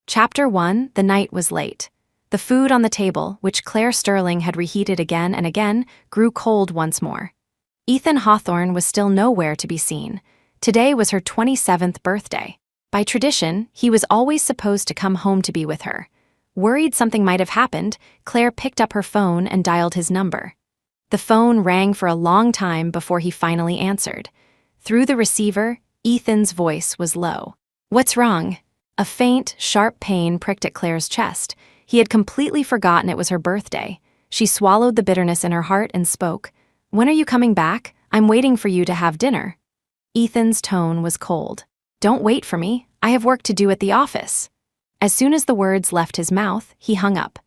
Chapter 1. The night was late. The food on the table, which Claire Sterling had reheated again and again, grew cold once more. Ethan Hawthorne was still nowhere to be seen. Today was her 27th birthday. By tradition, he was always supposed to come home to be with her. Worried something might have happened, Claire picked up her phone and dialed his number. The phone rang for a long time before he finally answered. Through the receiver, Ethan's voice was low. "What's wrong?" A faint, sharp pain pricked at Claire's chest. He had completely forgotten it was her birthday. She swallowed the bitterness in her heart and spoke. "When are you coming back? I'm waiting for you to have dinner." Ethan's tone was cold. "Don't wait for me. I have work to do at the office." As soon as the words left his mouth, he hung up.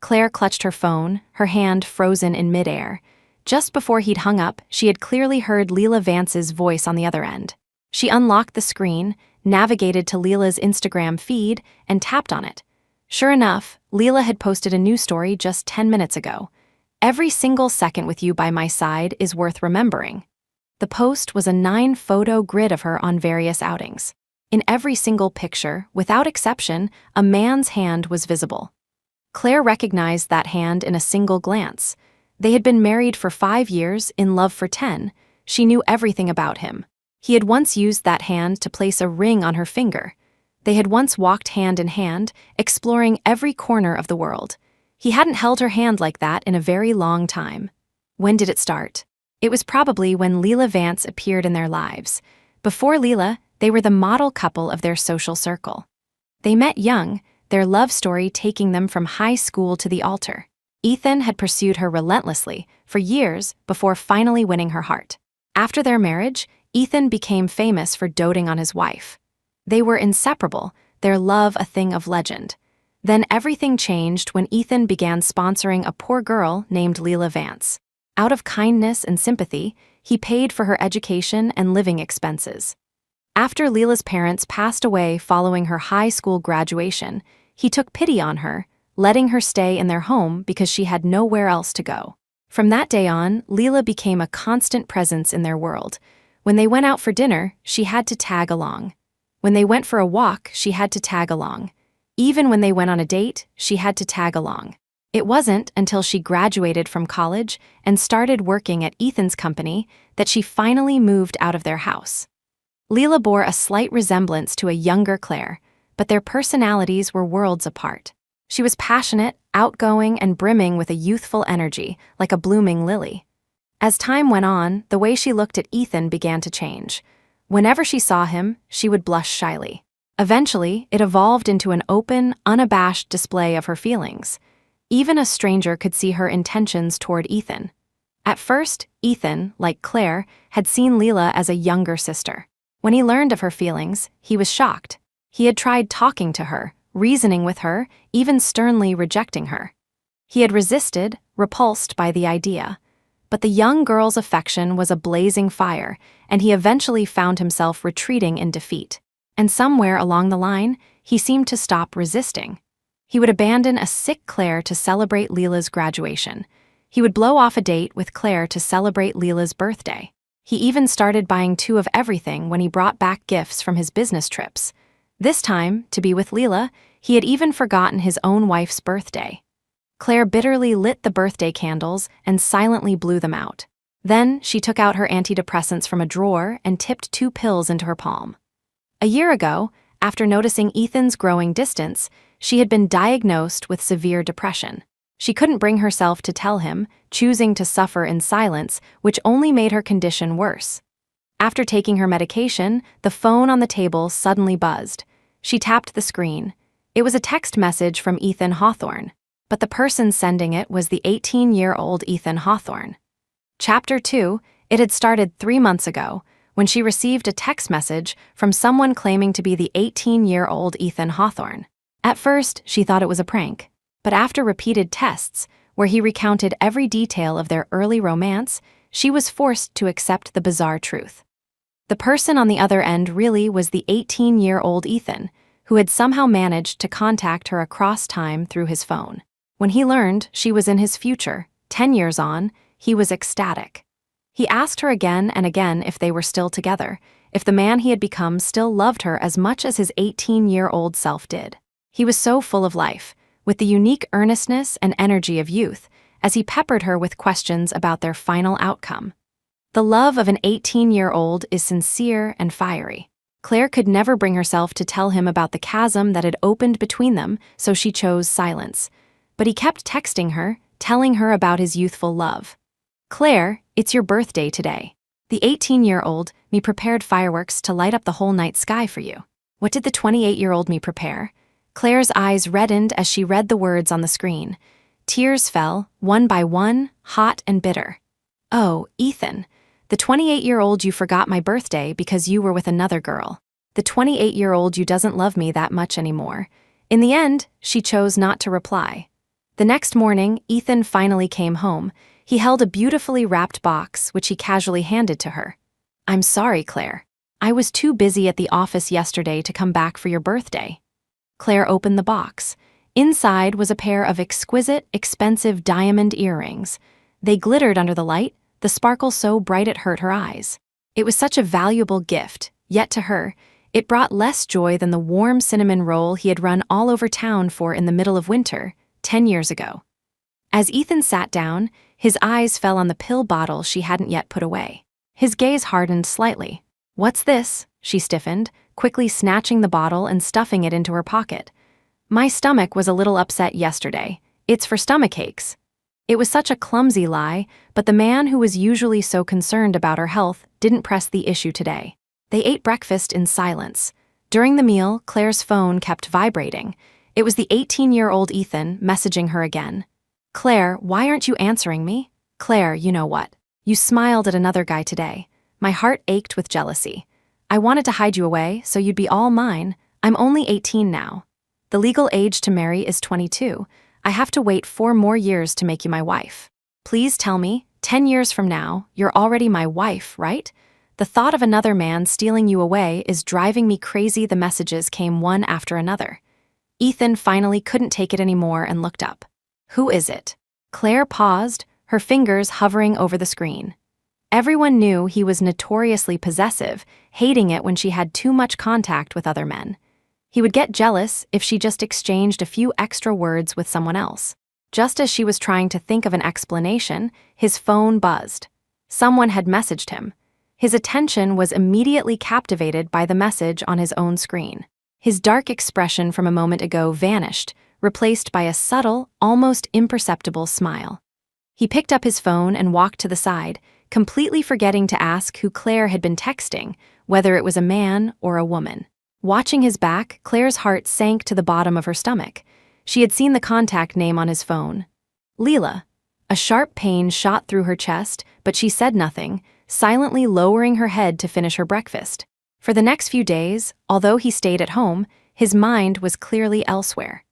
Claire clutched her phone, her hand frozen in midair. Just before he'd hung up, she had clearly heard Leela Vance's voice on the other end. She unlocked the screen, navigated to Leela's Instagram feed, and tapped on it. Sure enough, Leela had posted a new story just 10 minutes ago. "Every single second with you by my side is worth remembering." The post was a 9-photo grid of her on various outings. In every single picture, without exception, a man's hand was visible. Claire recognized that hand in a single glance. They had been married for 5 years, in love for 10. She knew everything about him. He had once used that hand to place a ring on her finger. They had once walked hand in hand, exploring every corner of the world. He hadn't held her hand like that in a very long time. When did it start? It was probably when Leela Vance appeared in their lives. Before Leela, they were the model couple of their social circle. They met young, their love story taking them from high school to the altar. Ethan had pursued her relentlessly for years before finally winning her heart. After their marriage, Ethan became famous for doting on his wife. They were inseparable, their love a thing of legend. Then everything changed when Ethan began sponsoring a poor girl named Leela Vance. Out of kindness and sympathy, he paid for her education and living expenses. After Leela's parents passed away following her high school graduation, he took pity on her, letting her stay in their home because she had nowhere else to go. From that day on, Leela became a constant presence in their world. When they went out for dinner, she had to tag along. When they went for a walk, she had to tag along. Even when they went on a date, she had to tag along. It wasn't until she graduated from college and started working at Ethan's company that she finally moved out of their house. Leela bore a slight resemblance to a younger Claire, but their personalities were worlds apart. She was passionate, outgoing, and brimming with a youthful energy, like a blooming lily. As time went on, the way she looked at Ethan began to change. Whenever she saw him, she would blush shyly. Eventually, it evolved into an open, unabashed display of her feelings. Even a stranger could see her intentions toward Ethan. At first, Ethan, like Claire, had seen Leela as a younger sister. When he learned of her feelings, he was shocked. He had tried talking to her, reasoning with her, even sternly rejecting her. He had resisted, repulsed by the idea. But the young girl's affection was a blazing fire, and he eventually found himself retreating in defeat. And somewhere along the line, he seemed to stop resisting. He would abandon a sick Claire to celebrate Leela's graduation. He would blow off a date with Claire to celebrate Leela's birthday. He even started buying 2 of everything when he brought back gifts from his business trips. This time, to be with Leela, he had even forgotten his own wife's birthday. Claire bitterly lit the birthday candles and silently blew them out. Then she took out her antidepressants from a drawer and tipped 2 pills into her palm. A year ago, after noticing Ethan's growing distance, she had been diagnosed with severe depression. She couldn't bring herself to tell him, choosing to suffer in silence, which only made her condition worse. After taking her medication, the phone on the table suddenly buzzed. She tapped the screen. It was a text message from Ethan Hawthorne, but the person sending it was the 18-year-old Ethan Hawthorne. Chapter 2. It had started 3 months ago, when she received a text message from someone claiming to be the 18-year-old Ethan Hawthorne. At first, she thought it was a prank. But after repeated tests, where he recounted every detail of their early romance, she was forced to accept the bizarre truth. The person on the other end really was the 18-year-old Ethan, who had somehow managed to contact her across time through his phone. When he learned she was in his future, 10 years on, he was ecstatic. He asked her again and again if they were still together, if the man he had become still loved her as much as his 18-year-old self did. He was so full of life, with the unique earnestness and energy of youth, as he peppered her with questions about their final outcome. The love of an 18-year-old is sincere and fiery. Claire could never bring herself to tell him about the chasm that had opened between them, so she chose silence. But he kept texting her, telling her about his youthful love. "Claire, it's your birthday today. The 18-year-old me prepared fireworks to light up the whole night sky for you." What did the 28-year-old me prepare? Claire's eyes reddened as she read the words on the screen. Tears fell, one by one, hot and bitter. "Oh, Ethan. The 28-year-old you forgot my birthday because you were with another girl. The 28-year-old you doesn't love me that much anymore." In the end, she chose not to reply. The next morning, Ethan finally came home. He held a beautifully wrapped box, which he casually handed to her. "I'm sorry, Claire. I was too busy at the office yesterday to come back for your birthday." Claire opened the box. Inside was a pair of exquisite, expensive diamond earrings. They glittered under the light, the sparkle so bright it hurt her eyes. It was such a valuable gift, yet to her, it brought less joy than the warm cinnamon roll he had run all over town for in the middle of winter, 10 years ago. As Ethan sat down, his eyes fell on the pill bottle she hadn't yet put away. His gaze hardened slightly. "What's this?" she stiffened, quickly snatching the bottle and stuffing it into her pocket. "My stomach was a little upset yesterday. It's for stomachaches." It was such a clumsy lie, but the man who was usually so concerned about her health didn't press the issue today. They ate breakfast in silence. During the meal, Claire's phone kept vibrating. It was the 18-year-old Ethan messaging her again. "Claire, why aren't you answering me? Claire, you know what? You smiled at another guy today. My heart ached with jealousy. I wanted to hide you away so you'd be all mine. I'm only 18 now. The legal age to marry is 22. I have to wait 4 more years to make you my wife. Please tell me, 10 years from now, you're already my wife, right? The thought of another man stealing you away is driving me crazy." The messages came one after another. Ethan finally couldn't take it anymore and looked up. "Who is it?" Claire paused, her fingers hovering over the screen. Everyone knew he was notoriously possessive, hating it when she had too much contact with other men. He would get jealous if she just exchanged a few extra words with someone else. Just as she was trying to think of an explanation, his phone buzzed. Someone had messaged him. His attention was immediately captivated by the message on his own screen. His dark expression from a moment ago vanished, replaced by a subtle, almost imperceptible smile. He picked up his phone and walked to the side, completely forgetting to ask who Claire had been texting, whether it was a man or a woman. Watching his back, Claire's heart sank to the bottom of her stomach. She had seen the contact name on his phone. Leela. A sharp pain shot through her chest, but she said nothing, silently lowering her head to finish her breakfast. For the next few days, although he stayed at home, his mind was clearly elsewhere.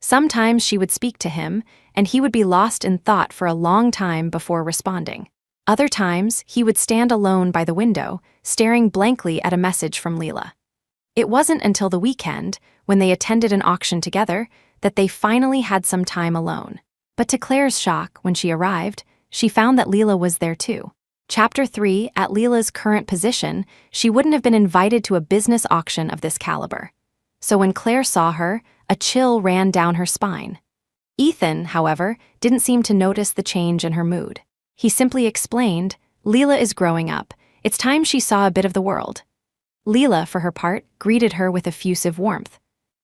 Sometimes she would speak to him, and he would be lost in thought for a long time before responding. Other times, he would stand alone by the window, staring blankly at a message from Leela. It wasn't until the weekend, when they attended an auction together, that they finally had some time alone. But to Claire's shock, when she arrived, she found that Leela was there too. Chapter 3, at Leela's current position, she wouldn't have been invited to a business auction of this caliber. So when Claire saw her, a chill ran down her spine. Ethan, however, didn't seem to notice the change in her mood. He simply explained, "Leela is growing up. It's time she saw a bit of the world." Leela, for her part, greeted her with effusive warmth.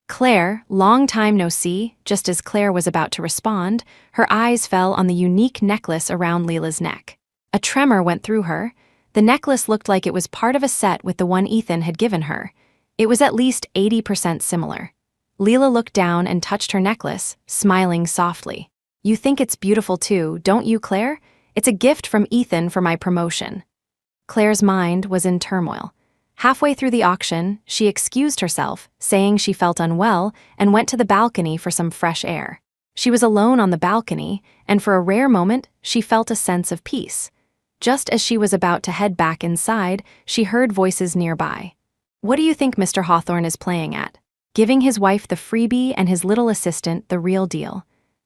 Claire, long time no see, just as Claire was about to respond, her eyes fell on the unique necklace around Leela's neck. A tremor went through her. The necklace looked like it was part of a set with the one Ethan had given her. It was at least 80% similar. Leela looked down and touched her necklace, smiling softly. "You think it's beautiful too, don't you, Claire? It's a gift from Ethan for my promotion." Claire's mind was in turmoil. Halfway through the auction, she excused herself, saying she felt unwell, and went to the balcony for some fresh air. She was alone on the balcony, and for a rare moment, she felt a sense of peace. Just as she was about to head back inside, she heard voices nearby. "What do you think Mr. Hawthorne is playing at? Giving his wife the freebie and his little assistant the real deal.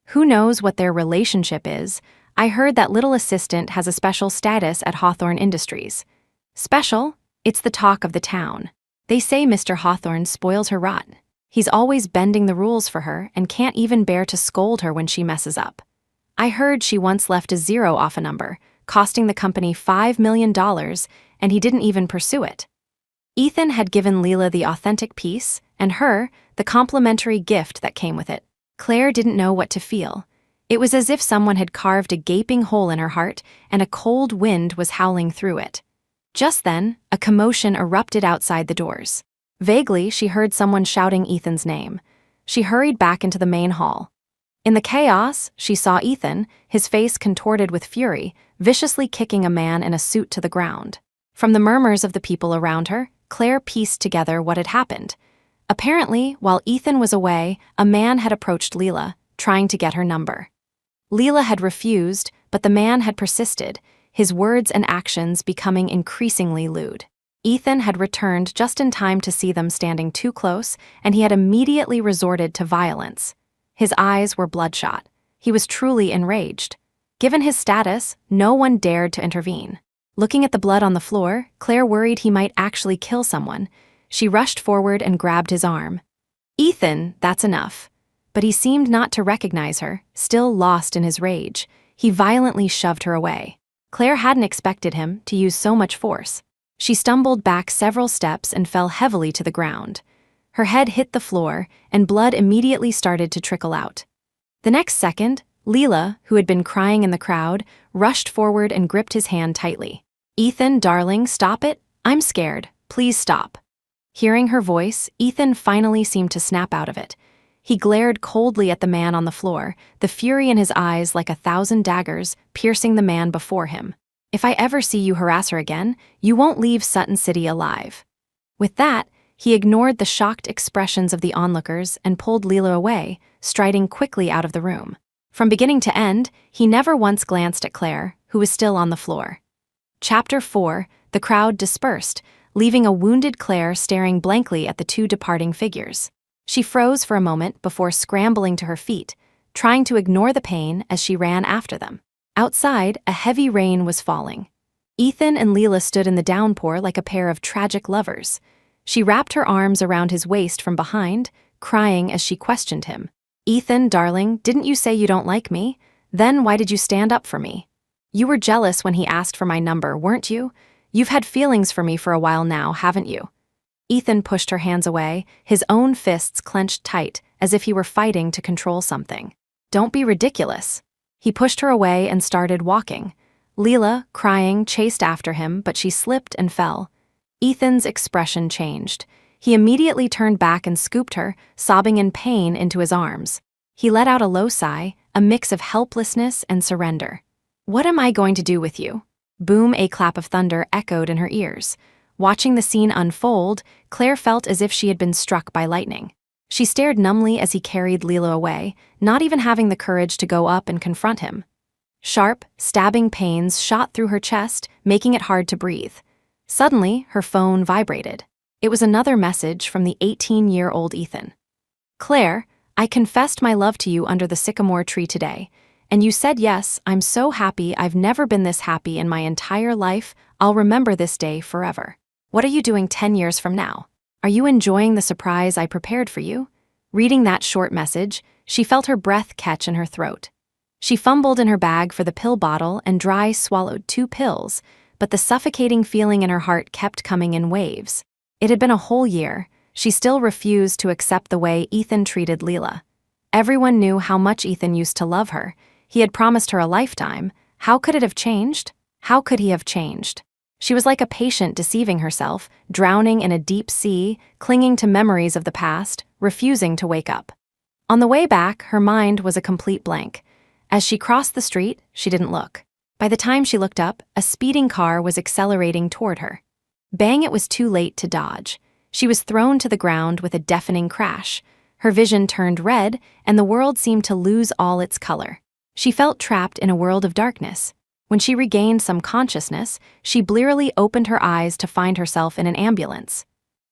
Who knows what their relationship is? I heard that little assistant has a special status at Hawthorne Industries." "Special? It's the talk of the town. They say Mr. Hawthorne spoils her rotten. He's always bending the rules for her and can't even bear to scold her when she messes up. I heard she once left a zero off a number, costing the company $5 million, and he didn't even pursue it. Ethan had given Leela the authentic piece, and her, the complimentary gift that came with it. Claire didn't know what to feel. It was as if someone had carved a gaping hole in her heart and a cold wind was howling through it. Just then, a commotion erupted outside the doors. Vaguely, she heard someone shouting Ethan's name. She hurried back into the main hall. In the chaos, she saw Ethan, his face contorted with fury, viciously kicking a man in a suit to the ground. From the murmurs of the people around her, Claire pieced together what had happened. Apparently, while Ethan was away, a man had approached Leela, trying to get her number. Leela had refused, but the man had persisted, his words and actions becoming increasingly lewd. Ethan had returned just in time to see them standing too close, and he had immediately resorted to violence. His eyes were bloodshot. He was truly enraged. Given his status, no one dared to intervene. Looking at the blood on the floor, Claire worried he might actually kill someone. She rushed forward and grabbed his arm. "Ethan, that's enough." But he seemed not to recognize her, still lost in his rage. He violently shoved her away. Claire hadn't expected him to use so much force. She stumbled back several steps and fell heavily to the ground. Her head hit the floor, and blood immediately started to trickle out. The next second, Leela, who had been crying in the crowd, rushed forward and gripped his hand tightly. "Ethan, darling, stop it. I'm scared. Please stop." Hearing her voice, Ethan finally seemed to snap out of it. He glared coldly at the man on the floor, the fury in his eyes like 1,000 daggers piercing the man before him. "If I ever see you harass her again, you won't leave Sutton City alive." With that, he ignored the shocked expressions of the onlookers and pulled Leela away, striding quickly out of the room. From beginning to end, he never once glanced at Claire, who was still on the floor. Chapter 4, the crowd dispersed, leaving a wounded Claire staring blankly at the two departing figures. She froze for a moment before scrambling to her feet, trying to ignore the pain as she ran after them. Outside, a heavy rain was falling. Ethan and Leela stood in the downpour like a pair of tragic lovers. She wrapped her arms around his waist from behind, crying as she questioned him. "Ethan, darling, didn't you say you don't like me? Then why did you stand up for me? You were jealous when he asked for my number, weren't you? You've had feelings for me for a while now, haven't you?" Ethan pushed her hands away, his own fists clenched tight, as if he were fighting to control something. "Don't be ridiculous." He pushed her away and started walking. Leela, crying, chased after him, but she slipped and fell. Ethan's expression changed. He immediately turned back and scooped her, sobbing in pain, into his arms. He let out a low sigh, a mix of helplessness and surrender. "What am I going to do with you?" Boom, a clap of thunder echoed in her ears. Watching the scene unfold, Claire felt as if she had been struck by lightning. She stared numbly as he carried Leela away, not even having the courage to go up and confront him. Sharp, stabbing pains shot through her chest, making it hard to breathe. Suddenly, her phone vibrated. It was another message from the 18-year-old Ethan. "Claire, I confessed my love to you under the sycamore tree today, and you said yes. I'm so happy. I've never been this happy in my entire life. I'll remember this day forever. What are you doing 10 years from now? Are you enjoying the surprise I prepared for you?" Reading that short message, she felt her breath catch in her throat. She fumbled in her bag for the pill bottle and dry swallowed 2 pills, but the suffocating feeling in her heart kept coming in waves. It had been a whole year. She still refused to accept the way Ethan treated Leela. Everyone knew how much Ethan used to love her. He had promised her a lifetime. How could it have changed? How could he have changed? She was like a patient deceiving herself, drowning in a deep sea, clinging to memories of the past, refusing to wake up. On the way back, her mind was a complete blank. As she crossed the street, she didn't look. By the time she looked up, a speeding car was accelerating toward her. Bang, it was too late to dodge. She was thrown to the ground with a deafening crash. Her vision turned red, and the world seemed to lose all its color. She felt trapped in a world of darkness. When she regained some consciousness, she blearily opened her eyes to find herself in an ambulance.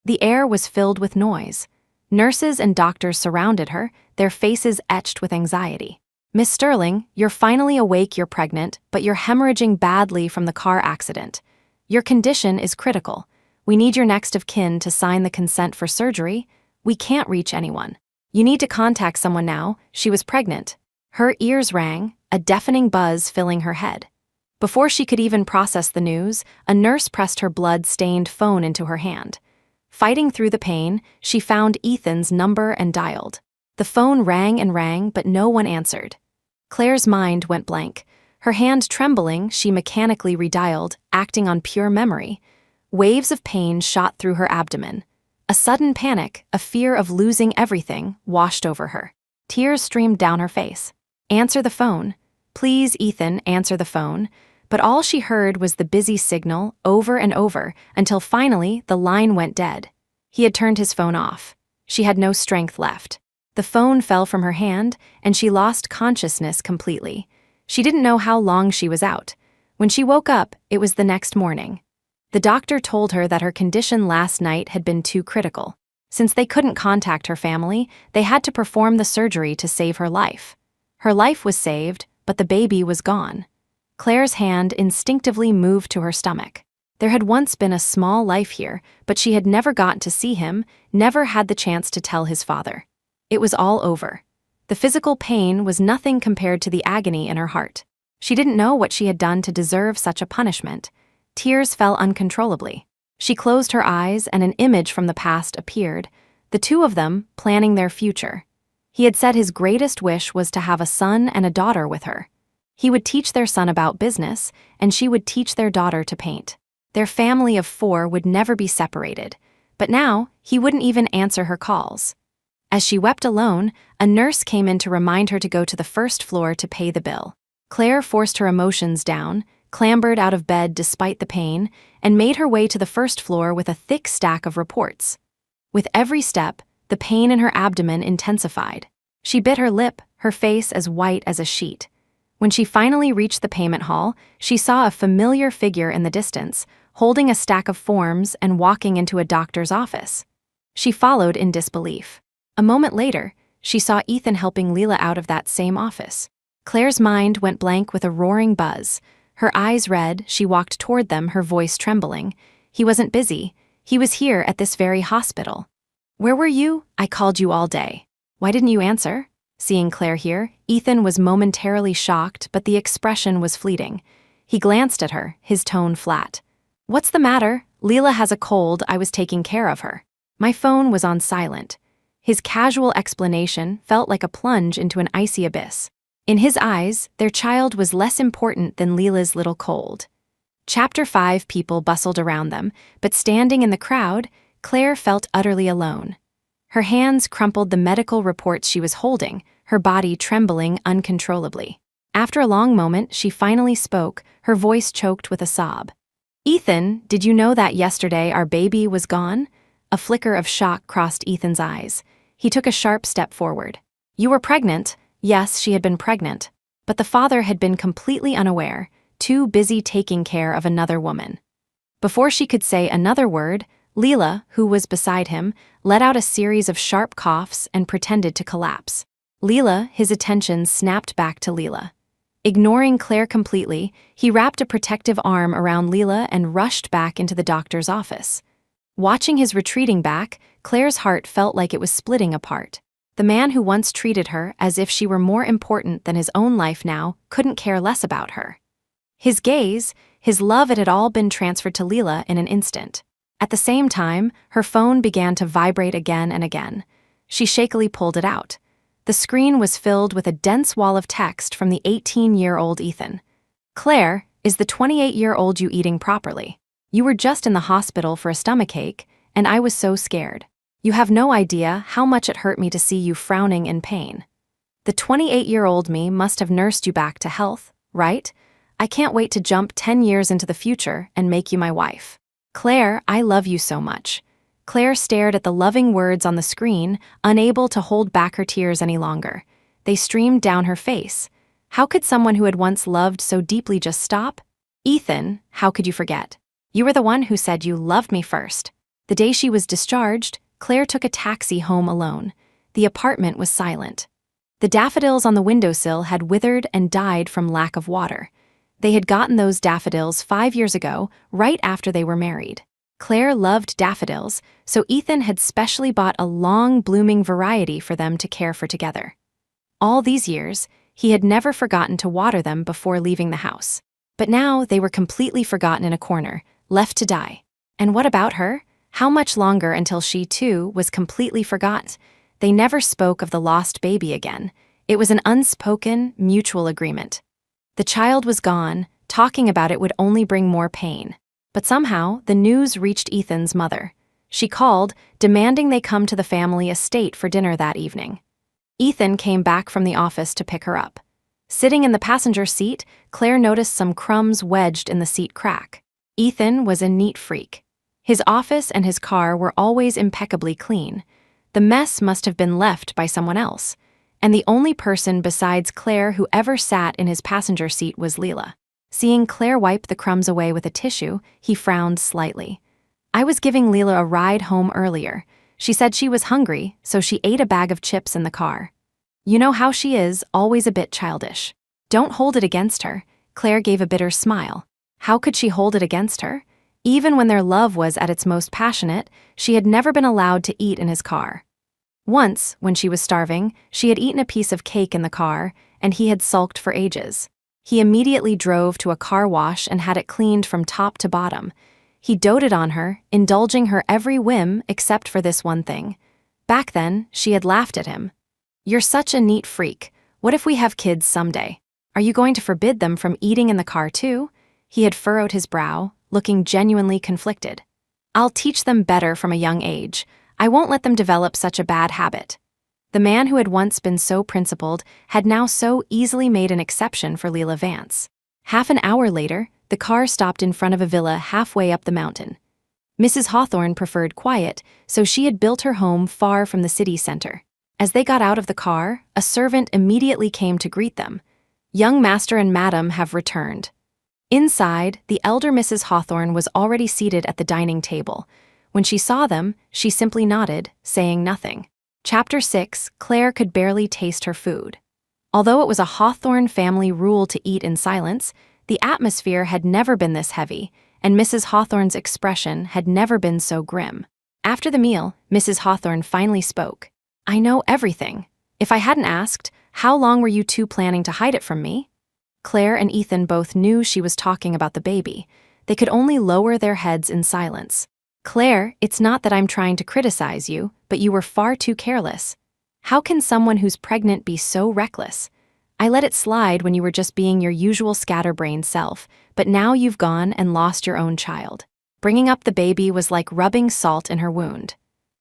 The air was filled with noise. Nurses and doctors surrounded her, their faces etched with anxiety. "Miss Sterling, you're finally awake. You're pregnant, but you're hemorrhaging badly from the car accident. Your condition is critical. We need your next of kin to sign the consent for surgery. "We can't reach anyone. You need to contact someone now, she was pregnant." Her ears rang, a deafening buzz filling her head. Before she could even process the news, a nurse pressed her blood-stained phone into her hand. Fighting through the pain, she found Ethan's number and dialed. The phone rang and rang, but no one answered. Claire's mind went blank. Her hand trembling, she mechanically redialed, acting on pure memory. Waves of pain shot through her abdomen. A sudden panic, a fear of losing everything, washed over her. Tears streamed down her face. "Answer the phone. Please, Ethan, answer the phone." But all she heard was the busy signal, over and over, until finally the line went dead. He had turned his phone off. She had no strength left. The phone fell from her hand, and she lost consciousness completely. She didn't know how long she was out. When she woke up, it was the next morning. The doctor told her that her condition last night had been too critical. Since they couldn't contact her family, they had to perform the surgery to save her life. Her life was saved, but the baby was gone. Claire's hand instinctively moved to her stomach. There had once been a small life here, but she had never gotten to see him, never had the chance to tell his father. It was all over. The physical pain was nothing compared to the agony in her heart. She didn't know what she had done to deserve such a punishment. Tears fell uncontrollably. She closed her eyes and an image from the past appeared, the two of them planning their future. He had said his greatest wish was to have a son and a daughter with her. He would teach their son about business, and she would teach their daughter to paint. Their family of 4 would never be separated, but now he wouldn't even answer her calls. As she wept alone, a nurse came in to remind her to go to the first floor to pay the bill. Claire forced her emotions down, clambered out of bed despite the pain, and made her way to the first floor with a thick stack of reports. With every step, the pain in her abdomen intensified. She bit her lip, her face as white as a sheet. When she finally reached the payment hall, she saw a familiar figure in the distance, holding a stack of forms and walking into a doctor's office. She followed in disbelief. A moment later, she saw Ethan helping Leela out of that same office. Claire's mind went blank with a roaring buzz. Her eyes red, she walked toward them, her voice trembling. "He wasn't busy. He was here at this very hospital." "Where were you? I called you all day. Why didn't you answer?" Seeing Claire here, Ethan was momentarily shocked, but the expression was fleeting. He glanced at her, his tone flat. "What's the matter? Leela has a cold, I was taking care of her." My phone was on silent. His casual explanation felt like a plunge into an icy abyss. In his eyes, their child was less important than Leela's little cold. Chapter 5 people bustled around them, but standing in the crowd, Claire felt utterly alone. Her hands crumpled the medical reports she was holding, her body trembling uncontrollably. After a long moment, she finally spoke, her voice choked with a sob. "Ethan, did you know that yesterday our baby was gone?" A flicker of shock crossed Ethan's eyes. He took a sharp step forward. "You were pregnant." Yes, she had been pregnant. But the father had been completely unaware, too busy taking care of another woman. Before she could say another word, Leela, who was beside him, let out a series of sharp coughs and pretended to collapse. Leela, his attention snapped back to Leela. Ignoring Claire completely, he wrapped a protective arm around Leela and rushed back into the doctor's office. Watching his retreating back, Claire's heart felt like it was splitting apart. The man who once treated her as if she were more important than his own life now couldn't care less about her. His gaze, his love, it had all been transferred to Leela in an instant. At the same time, her phone began to vibrate again and again. She shakily pulled it out. The screen was filled with a dense wall of text from the 18-year-old Ethan. "Claire, is the 28-year-old you eating properly? You were just in the hospital for a stomachache, and I was so scared. You have no idea how much it hurt me to see you frowning in pain. The 28-year-old me must have nursed you back to health, right? I can't wait to jump 10 years into the future and make you my wife. Claire, I love you so much." Claire stared at the loving words on the screen, unable to hold back her tears any longer. They streamed down her face. How could someone who had once loved so deeply just stop? "Ethan, how could you forget? You were the one who said you loved me first." The day she was discharged, Claire took a taxi home alone. The apartment was silent. The daffodils on the windowsill had withered and died from lack of water. They had gotten those daffodils 5 years ago, right after they were married. Claire loved daffodils, so Ethan had specially bought a long-blooming variety for them to care for together. All these years, he had never forgotten to water them before leaving the house. But now they were completely forgotten in a corner, left to die. And what about her? How much longer until she, too, was completely forgot? They never spoke of the lost baby again. It was an unspoken, mutual agreement. The child was gone. Talking about it would only bring more pain. But somehow, the news reached Ethan's mother. She called, demanding they come to the family estate for dinner that evening. Ethan came back from the office to pick her up. Sitting in the passenger seat, Claire noticed some crumbs wedged in the seat crack. Ethan was a neat freak. His office and his car were always impeccably clean. The mess must have been left by someone else. And the only person besides Claire who ever sat in his passenger seat was Leela. Seeing Claire wipe the crumbs away with a tissue, he frowned slightly. "I was giving Leela a ride home earlier. She said she was hungry, so she ate a bag of chips in the car. You know how she is, always a bit childish. Don't hold it against her." Claire gave a bitter smile. How could she hold it against her? Even when their love was at its most passionate, she had never been allowed to eat in his car. Once, when she was starving, she had eaten a piece of cake in the car, and he had sulked for ages. He immediately drove to a car wash and had it cleaned from top to bottom. He doted on her, indulging her every whim except for this one thing. Back then, she had laughed at him. "You're such a neat freak. What if we have kids someday? Are you going to forbid them from eating in the car too?" He had furrowed his brow, looking genuinely conflicted. "I'll teach them better from a young age. I won't let them develop such a bad habit." The man who had once been so principled had now so easily made an exception for Leela Vance. Half an hour later, the car stopped in front of a villa halfway up the mountain. Mrs. Hawthorne preferred quiet, so she had built her home far from the city center. As they got out of the car, a servant immediately came to greet them. "Young master and madam have returned." Inside, the elder Mrs. Hawthorne was already seated at the dining table. When she saw them, she simply nodded, saying nothing. Chapter 6, Claire could barely taste her food. Although it was a Hawthorne family rule to eat in silence, the atmosphere had never been this heavy, and Mrs. Hawthorne's expression had never been so grim. After the meal, Mrs. Hawthorne finally spoke. "I know everything. If I hadn't asked, how long were you two planning to hide it from me?" Claire and Ethan both knew she was talking about the baby. They could only lower their heads in silence. "Claire, it's not that I'm trying to criticize you, but you were far too careless. How can someone who's pregnant be so reckless? I let it slide when you were just being your usual scatterbrained self, but now you've gone and lost your own child." Bringing up the baby was like rubbing salt in her wound.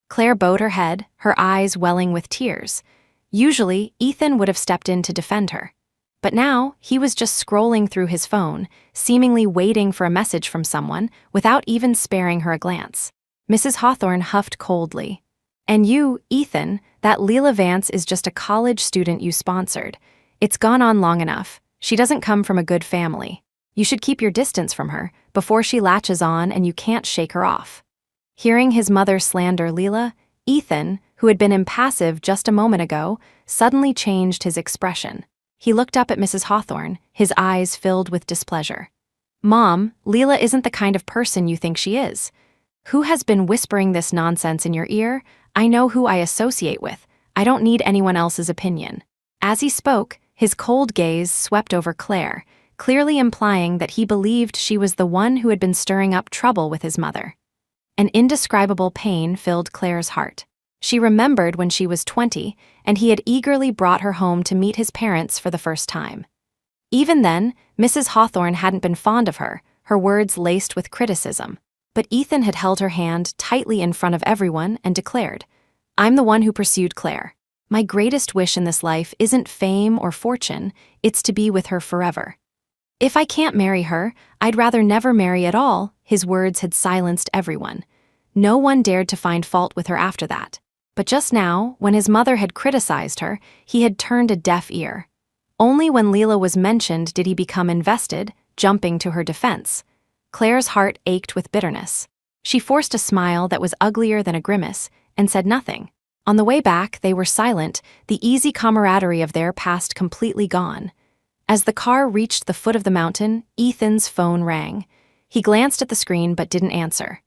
Claire bowed her head, her eyes welling with tears. Usually, Ethan would have stepped in to defend her. But now, he was just scrolling through his phone, seemingly waiting for a message from someone, without even sparing her a glance. Mrs. Hawthorne huffed coldly. "And you, Ethan, that Leela Vance is just a college student you sponsored. It's gone on long enough. She doesn't come from a good family. You should keep your distance from her, before she latches on and you can't shake her off." Hearing his mother slander Leela, Ethan, who had been impassive just a moment ago, suddenly changed his expression. He looked up at Mrs. Hawthorne, his eyes filled with displeasure. "Mom, Leela isn't the kind of person you think she is. Who has been whispering this nonsense in your ear? I know who I associate with. I don't need anyone else's opinion." As he spoke, his cold gaze swept over Claire, clearly implying that he believed she was the one who had been stirring up trouble with his mother. An indescribable pain filled Claire's heart. She remembered when she was 20, and he had eagerly brought her home to meet his parents for the first time. Even then, Mrs. Hawthorne hadn't been fond of her, her words laced with criticism. But Ethan had held her hand tightly in front of everyone and declared, "I'm the one who pursued Claire. My greatest wish in this life isn't fame or fortune, it's to be with her forever. If I can't marry her, I'd rather never marry at all." His words had silenced everyone. No one dared to find fault with her after that. But just now, when his mother had criticized her, he had turned a deaf ear. Only when Leela was mentioned did he become invested, jumping to her defense. Claire's heart ached with bitterness. She forced a smile that was uglier than a grimace, and said nothing. On the way back, they were silent, the easy camaraderie of their past completely gone. As the car reached the foot of the mountain, Ethan's phone rang. He glanced at the screen but didn't answer.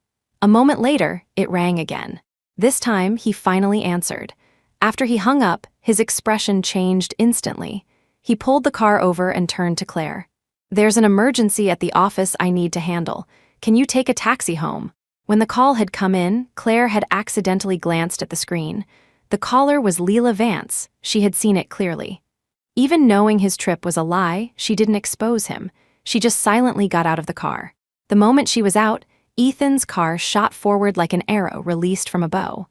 A moment later, it rang again. This time, he finally answered. After he hung up, his expression changed instantly. He pulled the car over and turned to Claire. "There's an emergency at the office I need to handle. Can you take a taxi home?" When the call had come in, Claire had accidentally glanced at the screen. The caller was Leela Vance. She had seen it clearly. Even knowing his trip was a lie, she didn't expose him. She just silently got out of the car. The moment she was out, Ethan's car shot forward like an arrow released from a bow.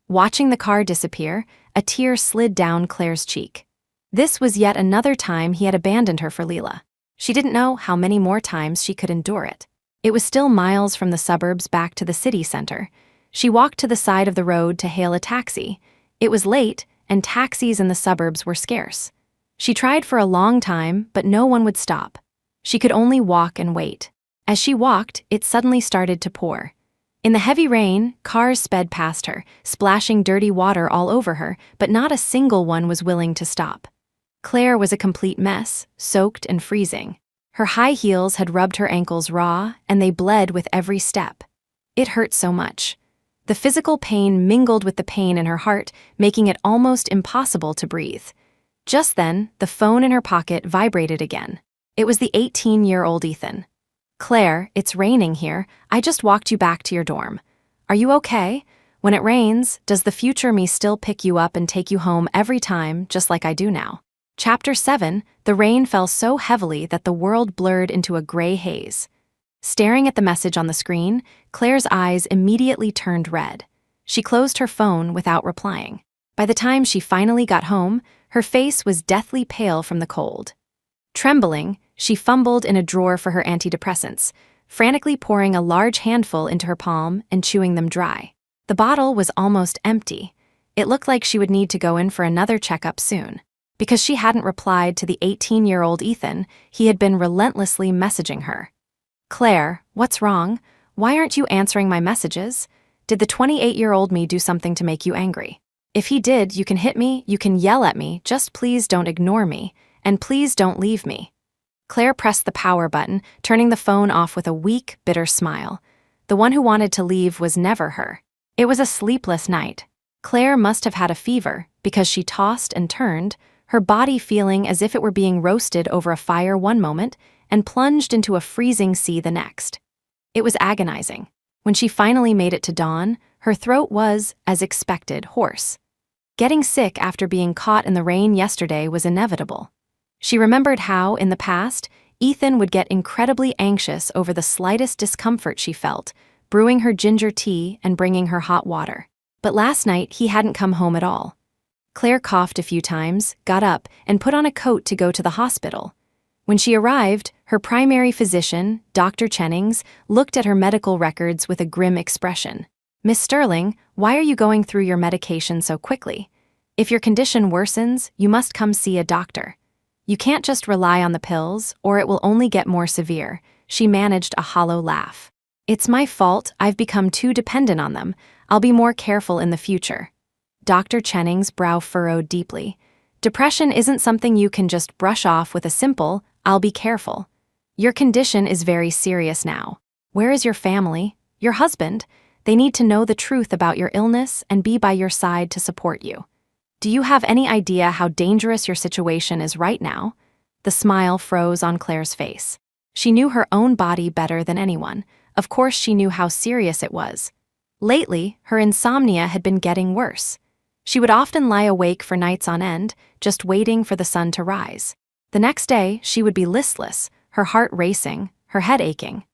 Watching the car disappear, a tear slid down Claire's cheek. This was yet another time he had abandoned her for Leela. She didn't know how many more times she could endure it. It was still miles from the suburbs back to the city center. She walked to the side of the road to hail a taxi. It was late, and taxis in the suburbs were scarce. She tried for a long time, but no one would stop. She could only walk and wait. As she walked, it suddenly started to pour. In the heavy rain, cars sped past her, splashing dirty water all over her, but not a single one was willing to stop. Claire was a complete mess, soaked and freezing. Her high heels had rubbed her ankles raw, and they bled with every step. It hurt so much. The physical pain mingled with the pain in her heart, making it almost impossible to breathe. Just then, the phone in her pocket vibrated again. It was the 18-year-old Ethan. "Claire, it's raining here. I just walked you back to your dorm. Are you okay? When it rains, does the future me still pick you up and take you home every time, just like I do now?" Chapter 7, the rain fell so heavily that the world blurred into a gray haze. Staring at the message on the screen, Claire's eyes immediately turned red. She closed her phone without replying. By the time she finally got home, her face was deathly pale from the cold. Trembling, she fumbled in a drawer for her antidepressants, frantically pouring a large handful into her palm and chewing them dry. The bottle was almost empty. It looked like she would need to go in for another checkup soon. Because she hadn't replied to the 18-year-old Ethan, he had been relentlessly messaging her. "Claire, what's wrong? Why aren't you answering my messages? Did the 28-year-old me do something to make you angry? If he did, you can hit me, you can yell at me, just please don't ignore me, and please don't leave me." Claire pressed the power button, turning the phone off with a weak, bitter smile. The one who wanted to leave was never her. It was a sleepless night. Claire must have had a fever, because she tossed and turned, her body feeling as if it were being roasted over a fire one moment and plunged into a freezing sea the next. It was agonizing. When she finally made it to dawn, her throat was, as expected, hoarse. Getting sick after being caught in the rain yesterday was inevitable. She remembered how, in the past, Ethan would get incredibly anxious over the slightest discomfort she felt, brewing her ginger tea and bringing her hot water. But last night, he hadn't come home at all. Claire coughed a few times, got up, and put on a coat to go to the hospital. When she arrived, her primary physician, Dr. Chennings, looked at her medical records with a grim expression. "Miss Sterling, why are you going through your medication so quickly? If your condition worsens, you must come see a doctor. You can't just rely on the pills, or it will only get more severe." She managed a hollow laugh. "It's my fault. I've become too dependent on them. I'll be more careful in the future." Dr. Chennings' brow furrowed deeply. "Depression isn't something you can just brush off with a simple, 'I'll be careful.' Your condition is very serious now. Where is your family? Your husband? They need to know the truth about your illness and be by your side to support you. Do you have any idea how dangerous your situation is right now?" The smile froze on Claire's face. She knew her own body better than anyone. Of course she knew how serious it was. Lately, her insomnia had been getting worse. She would often lie awake for nights on end, just waiting for the sun to rise. The next day, she would be listless, her heart racing, her head aching.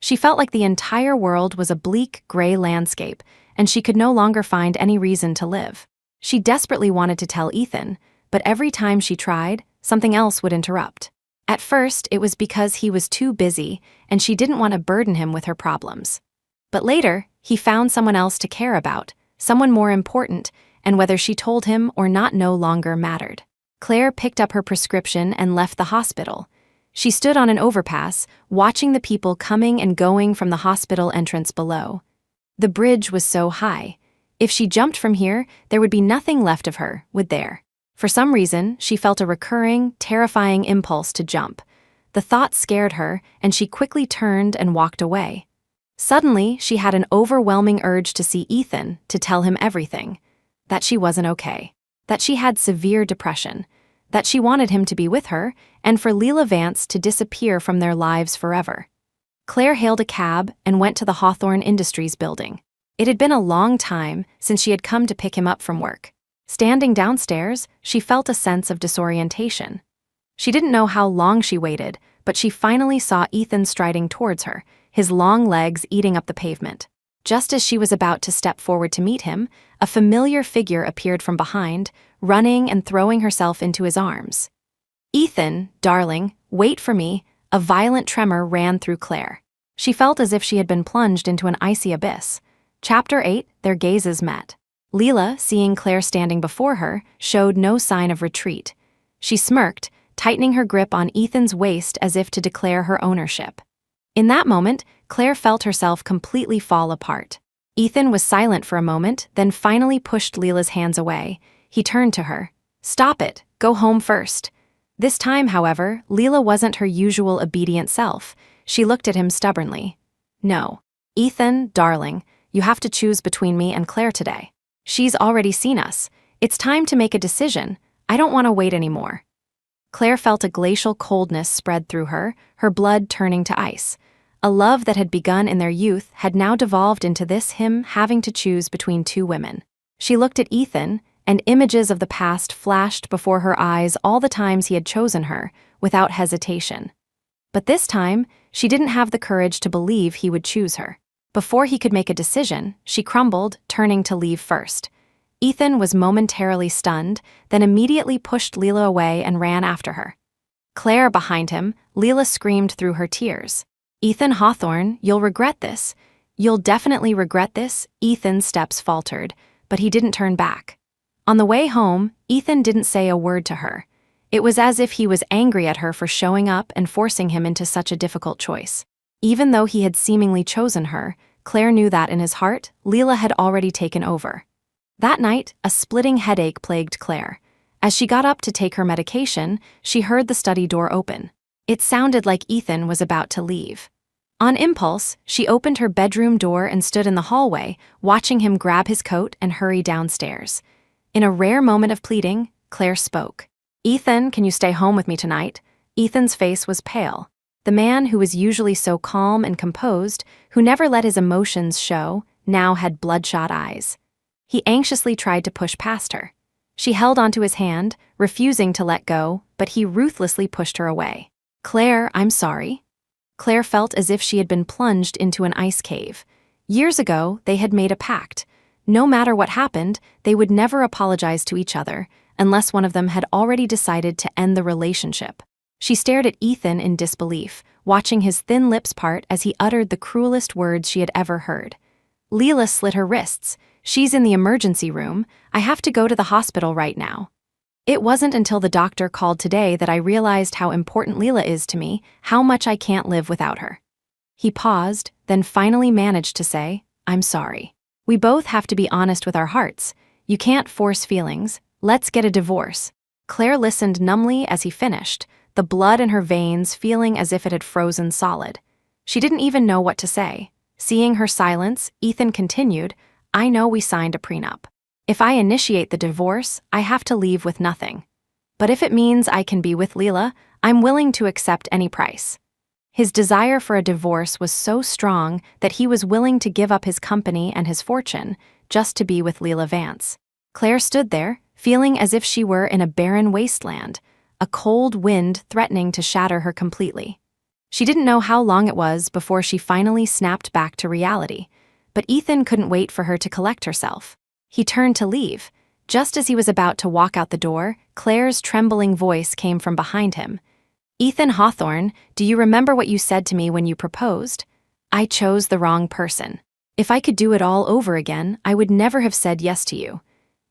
She felt like the entire world was a bleak, gray landscape, and she could no longer find any reason to live. She desperately wanted to tell Ethan, but every time she tried, something else would interrupt. At first, it was because he was too busy, and she didn't want to burden him with her problems. But later, he found someone else to care about, someone more important, and whether she told him or not no longer mattered. Claire picked up her prescription and left the hospital. She stood on an overpass, watching the people coming and going from the hospital entrance below. The bridge was so high. If she jumped from here, there would be nothing left of her, would there? For some reason, she felt a recurring, terrifying impulse to jump. The thought scared her, and she quickly turned and walked away. Suddenly, she had an overwhelming urge to see Ethan, to tell him everything. That she wasn't okay. That she had severe depression. That she wanted him to be with her, and for Leela Vance to disappear from their lives forever. Claire hailed a cab and went to the Hawthorne Industries building. It had been a long time since she had come to pick him up from work. Standing downstairs, she felt a sense of disorientation. She didn't know how long she waited, but she finally saw Ethan striding towards her, his long legs eating up the pavement. Just as she was about to step forward to meet him, a familiar figure appeared from behind, running and throwing herself into his arms. "Ethan, darling, wait for me." A violent tremor ran through Claire. She felt as if she had been plunged into an icy abyss. Chapter 8, Their Gazes Met. Leela, seeing Claire standing before her, showed no sign of retreat. She smirked, tightening her grip on Ethan's waist as if to declare her ownership. In that moment, Claire felt herself completely fall apart. Ethan was silent for a moment, then finally pushed Leela's hands away. He turned to her. "Stop it, go home first." This time, however, Leela wasn't her usual obedient self. She looked at him stubbornly. "No. Ethan, darling, you have to choose between me and Claire today. She's already seen us. It's time to make a decision. I don't want to wait anymore." Claire felt a glacial coldness spread through her, her blood turning to ice. A love that had begun in their youth had now devolved into him having to choose between two women. She looked at Ethan, and images of the past flashed before her eyes all the times he had chosen her, without hesitation. But this time, she didn't have the courage to believe he would choose her. Before he could make a decision, she crumbled, turning to leave first. Ethan was momentarily stunned, then immediately pushed Leela away and ran after her. Claire behind him, Leela screamed through her tears. "Ethan Hawthorne, you'll regret this. You'll definitely regret this." Ethan's steps faltered, but he didn't turn back. On the way home, Ethan didn't say a word to her. It was as if he was angry at her for showing up and forcing him into such a difficult choice. Even though he had seemingly chosen her, Claire knew that in his heart, Leela had already taken over. That night, a splitting headache plagued Claire. As she got up to take her medication, she heard the study door open. It sounded like Ethan was about to leave. On impulse, she opened her bedroom door and stood in the hallway, watching him grab his coat and hurry downstairs. In a rare moment of pleading, Claire spoke. "Ethan, can you stay home with me tonight?" Ethan's face was pale. The man who was usually so calm and composed, who never let his emotions show, now had bloodshot eyes. He anxiously tried to push past her. She held onto his hand, refusing to let go, but he ruthlessly pushed her away. "Claire, I'm sorry." Claire felt as if she had been plunged into an ice cave. Years ago, they had made a pact. No matter what happened, they would never apologize to each other, unless one of them had already decided to end the relationship. She stared at Ethan in disbelief, watching his thin lips part as he uttered the cruelest words she had ever heard. Leela slit her wrists. "She's in the emergency room. I have to go to the hospital right now." It wasn't until the doctor called today that I realized how important Leela is to me, how much I can't live without her. He paused, then finally managed to say, "I'm sorry. We both have to be honest with our hearts. You can't force feelings. Let's get a divorce." Claire listened numbly as he finished, the blood in her veins feeling as if it had frozen solid. She didn't even know what to say. Seeing her silence, Ethan continued, "I know we signed a prenup. If I initiate the divorce, I have to leave with nothing. But if it means I can be with Leela, I'm willing to accept any price." His desire for a divorce was so strong that he was willing to give up his company and his fortune just to be with Leela Vance. Claire stood there, feeling as if she were in a barren wasteland, a cold wind threatening to shatter her completely. She didn't know how long it was before she finally snapped back to reality, but Ethan couldn't wait for her to collect herself. He turned to leave. Just as he was about to walk out the door, Claire's trembling voice came from behind him. "Ethan Hawthorne, do you remember what you said to me when you proposed? I chose the wrong person. If I could do it all over again, I would never have said yes to you."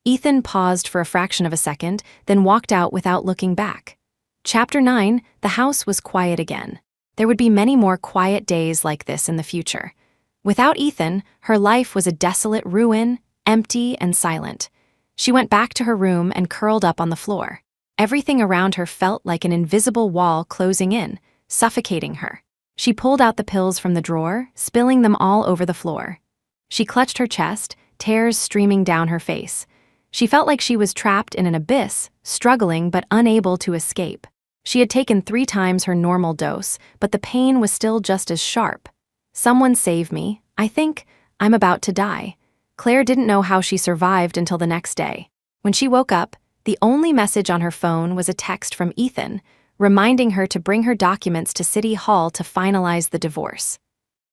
Ethan paused for a fraction of a second, then walked out without looking back. Chapter 9, The house was quiet again. There would be many more quiet days like this in the future. Without Ethan, her life was a desolate ruin, empty and silent. She went back to her room and curled up on the floor. Everything around her felt like an invisible wall closing in, suffocating her. She pulled out the pills from the drawer, spilling them all over the floor. She clutched her chest, tears streaming down her face. She felt like she was trapped in an abyss, struggling but unable to escape. She had taken 3 times her normal dose, but the pain was still just as sharp. "Someone save me. I think I'm about to die." Claire didn't know how she survived until the next day. When she woke up, the only message on her phone was a text from Ethan, reminding her to bring her documents to City Hall to finalize the divorce.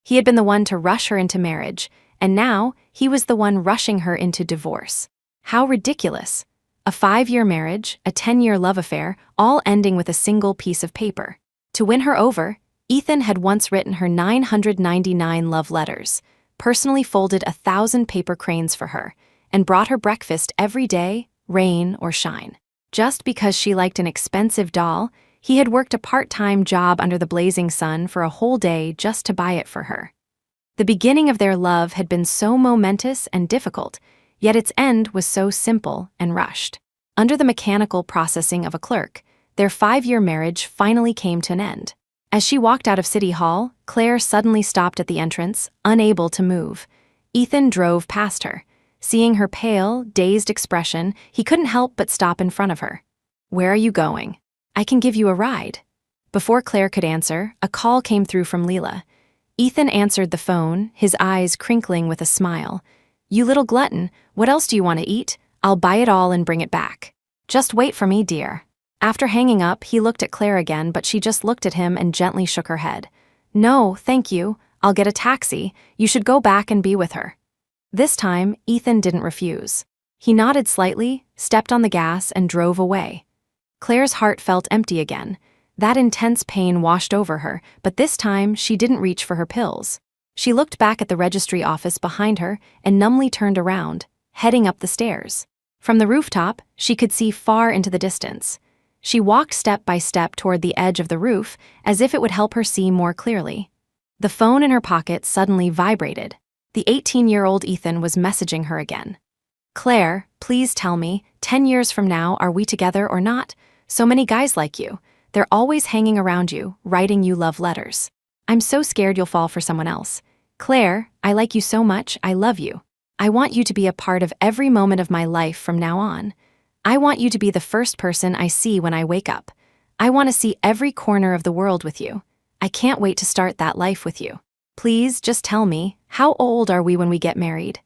He had been the one to rush her into marriage, and now he was the one rushing her into divorce. How ridiculous. A 5-year marriage, a 10-year love affair, all ending with a single piece of paper. To win her over, Ethan had once written her 999 love letters, personally folded 1,000 paper cranes for her, and brought her breakfast every day, rain or shine. Just because she liked an expensive doll, he had worked a part-time job under the blazing sun for a whole day just to buy it for her. The beginning of their love had been so momentous and difficult, yet its end was so simple and rushed. Under the mechanical processing of a clerk, their 5-year marriage finally came to an end. As she walked out of City Hall, Claire suddenly stopped at the entrance, unable to move. Ethan drove past her. Seeing her pale, dazed expression, he couldn't help but stop in front of her. "Where are you going? I can give you a ride." Before Claire could answer, a call came through from Leela. Ethan answered the phone, his eyes crinkling with a smile. "You little glutton, what else do you want to eat? I'll buy it all and bring it back. Just wait for me, dear." After hanging up, he looked at Claire again, but she just looked at him and gently shook her head. "No, thank you. I'll get a taxi. You should go back and be with her." This time, Ethan didn't refuse. He nodded slightly, stepped on the gas, and drove away. Claire's heart felt empty again. That intense pain washed over her, but this time she didn't reach for her pills. She looked back at the registry office behind her and numbly turned around, heading up the stairs. From the rooftop, she could see far into the distance. She walked step by step toward the edge of the roof, as if it would help her see more clearly. The phone in her pocket suddenly vibrated. The 18-year-old Ethan was messaging her again. "Claire, please tell me, 10 years from now, are we together or not? So many guys like you. They're always hanging around you, writing you love letters. I'm so scared you'll fall for someone else. Claire, I like you so much, I love you. I want you to be a part of every moment of my life from now on. I want you to be the first person I see when I wake up. I want to see every corner of the world with you. I can't wait to start that life with you. Please just tell me, how old are we when we get married?"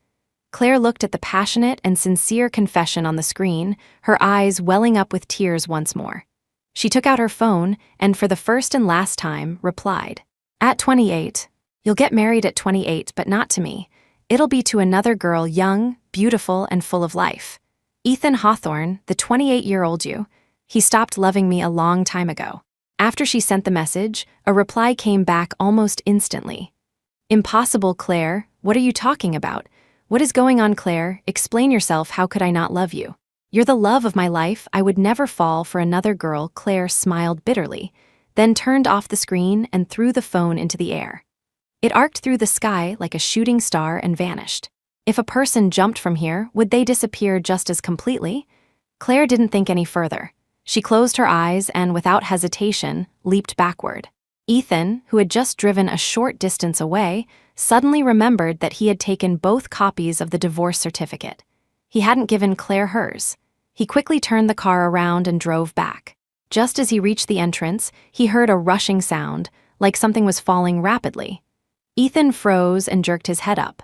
Claire looked at the passionate and sincere confession on the screen, her eyes welling up with tears once more. She took out her phone and, for the first and last time, replied, "At 28. You'll get married at 28, but not to me. It'll be to another girl young, beautiful, and full of life. Ethan Hawthorne, the 28-year-old you. He stopped loving me a long time ago." After she sent the message, a reply came back almost instantly. "Impossible, Claire. What are you talking about? What is going on, Claire? Explain yourself. How could I not love you? You're the love of my life. I would never fall for another girl." Claire smiled bitterly, then turned off the screen and threw the phone into the air. It arced through the sky like a shooting star and vanished. If a person jumped from here, would they disappear just as completely? Claire didn't think any further. She closed her eyes and, without hesitation, leaped backward. Ethan, who had just driven a short distance away, suddenly remembered that he had taken both copies of the divorce certificate. He hadn't given Claire hers. He quickly turned the car around and drove back. Just as he reached the entrance, he heard a rushing sound, like something was falling rapidly. Ethan froze and jerked his head up.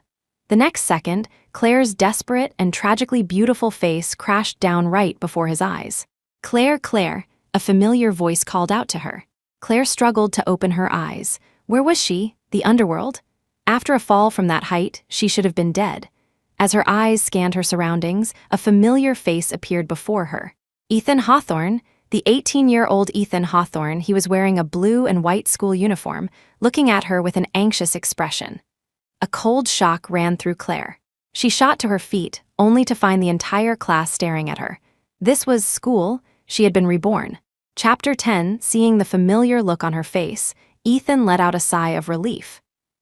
The next second, Claire's desperate and tragically beautiful face crashed down right before his eyes. "Claire, Claire," a familiar voice called out to her. Claire struggled to open her eyes. Where was she? The underworld? After a fall from that height, she should have been dead. As her eyes scanned her surroundings, a familiar face appeared before her. Ethan Hawthorne, the 18-year-old Ethan Hawthorne. He was wearing a blue and white school uniform, looking at her with an anxious expression. A cold shock ran through Claire. She shot to her feet, only to find the entire class staring at her. This was school. She had been reborn. Chapter 10, seeing the familiar look on her face, Ethan let out a sigh of relief.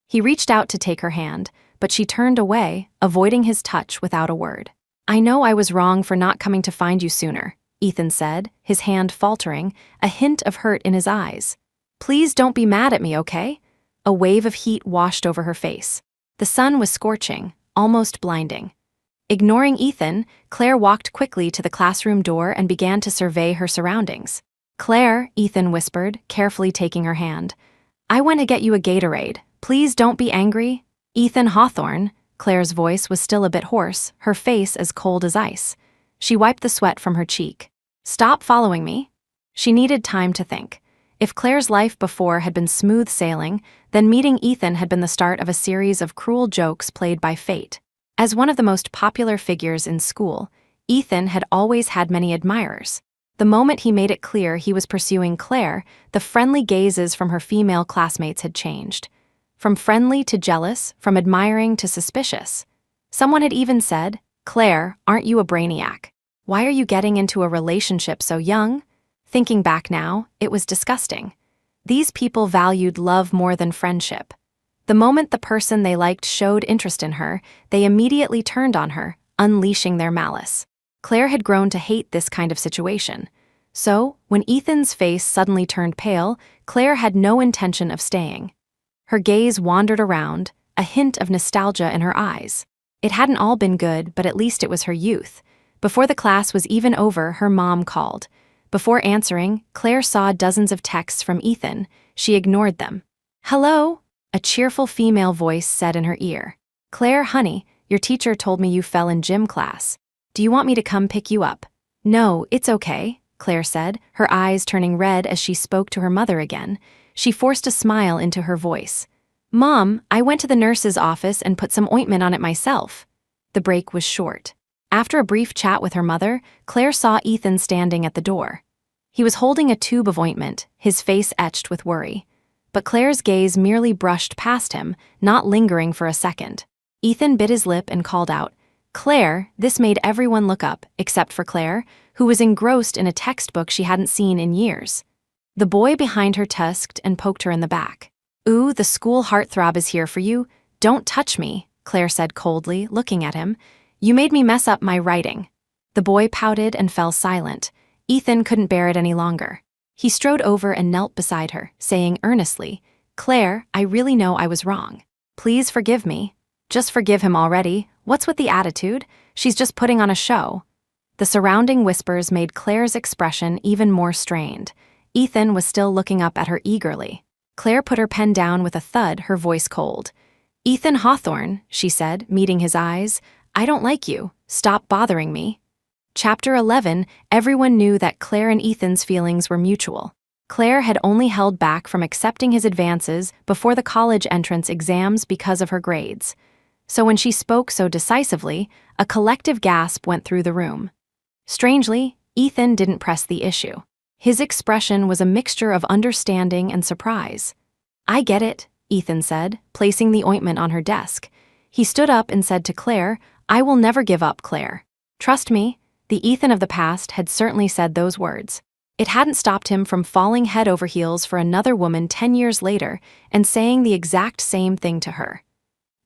He reached out to take her hand, but she turned away, avoiding his touch without a word. "I know I was wrong for not coming to find you sooner," Ethan said, his hand faltering, a hint of hurt in his eyes. Please don't be mad at me, okay? A wave of heat washed over her face. The sun was scorching, almost blinding. Ignoring Ethan, Claire walked quickly to the classroom door and began to survey her surroundings. Claire, Ethan whispered, carefully taking her hand. I went to get you a Gatorade. Please don't be angry. Ethan Hawthorne. Claire's voice was still a bit hoarse, her face as cold as ice. She wiped the sweat from her cheek. Stop following me. She needed time to think. If Claire's life before had been smooth sailing, then meeting Ethan had been the start of a series of cruel jokes played by fate. As one of the most popular figures in school, Ethan had always had many admirers. The moment he made it clear he was pursuing Claire, the friendly gazes from her female classmates had changed. From friendly to jealous, from admiring to suspicious. Someone had even said, Claire, aren't you a brainiac? Why are you getting into a relationship so young? Thinking back now, it was disgusting. These people valued love more than friendship. The moment the person they liked showed interest in her, they immediately turned on her, unleashing their malice. Claire had grown to hate this kind of situation. So, when Ethan's face suddenly turned pale, Claire had no intention of staying. Her gaze wandered around, a hint of nostalgia in her eyes. It hadn't all been good, but at least it was her youth. Before the class was even over, her mom called. Before answering, Claire saw dozens of texts from Ethan. She ignored them. Hello? A cheerful female voice said in her ear. Claire, honey, your teacher told me you fell in gym class. Do you want me to come pick you up? No, it's okay, Claire said, her eyes turning red as she spoke to her mother again. She forced a smile into her voice. Mom, I went to the nurse's office and put some ointment on it myself. The break was short. After a brief chat with her mother, Claire saw Ethan standing at the door. He was holding a tube of ointment, his face etched with worry. But Claire's gaze merely brushed past him, not lingering for a second. Ethan bit his lip and called out, Claire. This made everyone look up, except for Claire, who was engrossed in a textbook she hadn't seen in years. The boy behind her tusked and poked her in the back. Ooh, the school heartthrob is here for you. Don't touch me, Claire said coldly, looking at him. You made me mess up my writing. The boy pouted and fell silent. Ethan couldn't bear it any longer. He strode over and knelt beside her, saying earnestly, Claire, I really know I was wrong. Please forgive me. Just forgive him already. What's with the attitude? She's just putting on a show. The surrounding whispers made Claire's expression even more strained. Ethan was still looking up at her eagerly. Claire put her pen down with a thud, her voice cold. Ethan Hawthorne, she said, meeting his eyes, I don't like you. Stop bothering me. Chapter 11, everyone knew that Claire and Ethan's feelings were mutual. Claire had only held back from accepting his advances before the college entrance exams because of her grades. So when she spoke so decisively, a collective gasp went through the room. Strangely, Ethan didn't press the issue. His expression was a mixture of understanding and surprise. I get it, Ethan said, placing the ointment on her desk. He stood up and said to Claire, I will never give up, Claire. Trust me, the Ethan of the past had certainly said those words. It hadn't stopped him from falling head over heels for another woman 10 years later and saying the exact same thing to her.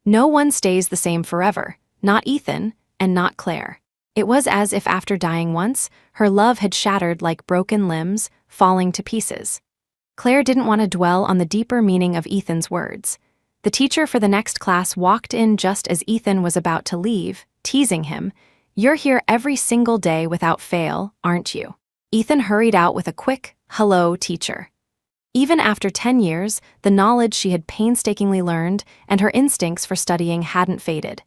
No one stays the same forever, not Ethan and not Claire. It was as if after dying once, her love had shattered like broken limbs, falling to pieces. Claire didn't want to dwell on the deeper meaning of Ethan's words. The teacher for the next class walked in just as Ethan was about to leave, teasing him. You're here every single day without fail, aren't you? Ethan hurried out with a quick, hello, teacher. Even after 10 years, the knowledge she had painstakingly learned and her instincts for studying hadn't faded.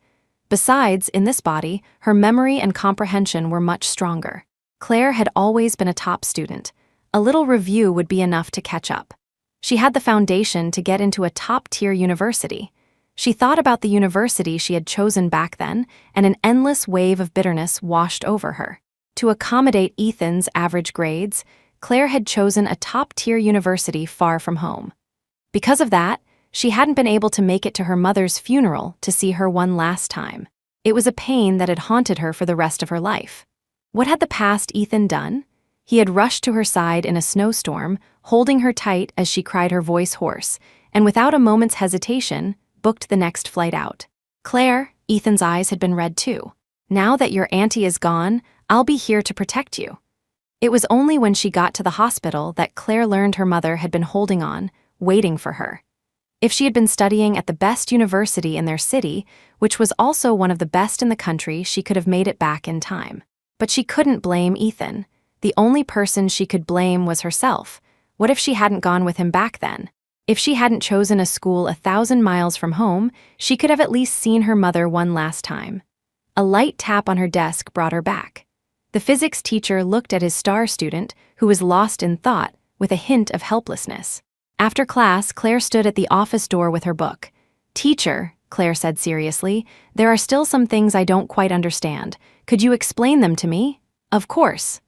Besides, in this body, her memory and comprehension were much stronger. Claire had always been a top student. A little review would be enough to catch up. She had the foundation to get into a top-tier university. She thought about the university she had chosen back then, and an endless wave of bitterness washed over her. To accommodate Ethan's average grades, Claire had chosen a top-tier university far from home. Because of that, she hadn't been able to make it to her mother's funeral to see her one last time. It was a pain that had haunted her for the rest of her life. What had the past Ethan done? He had rushed to her side in a snowstorm, holding her tight as she cried, her voice hoarse, and without a moment's hesitation, booked the next flight out. Claire, Ethan's eyes had been red too. Now that your auntie is gone, I'll be here to protect you. It was only when she got to the hospital that Claire learned her mother had been holding on, waiting for her. If she had been studying at the best university in their city, which was also one of the best in the country, she could have made it back in time. But she couldn't blame Ethan. The only person she could blame was herself. What if she hadn't gone with him back then? If she hadn't chosen a school 1,000 miles from home, she could have at least seen her mother one last time. A light tap on her desk brought her back. The physics teacher looked at his star student, who was lost in thought, with a hint of helplessness. After class, Claire stood at the office door with her book. "Teacher," Claire said seriously, "there are still some things I don't quite understand. Could you explain them to me?" "Of course."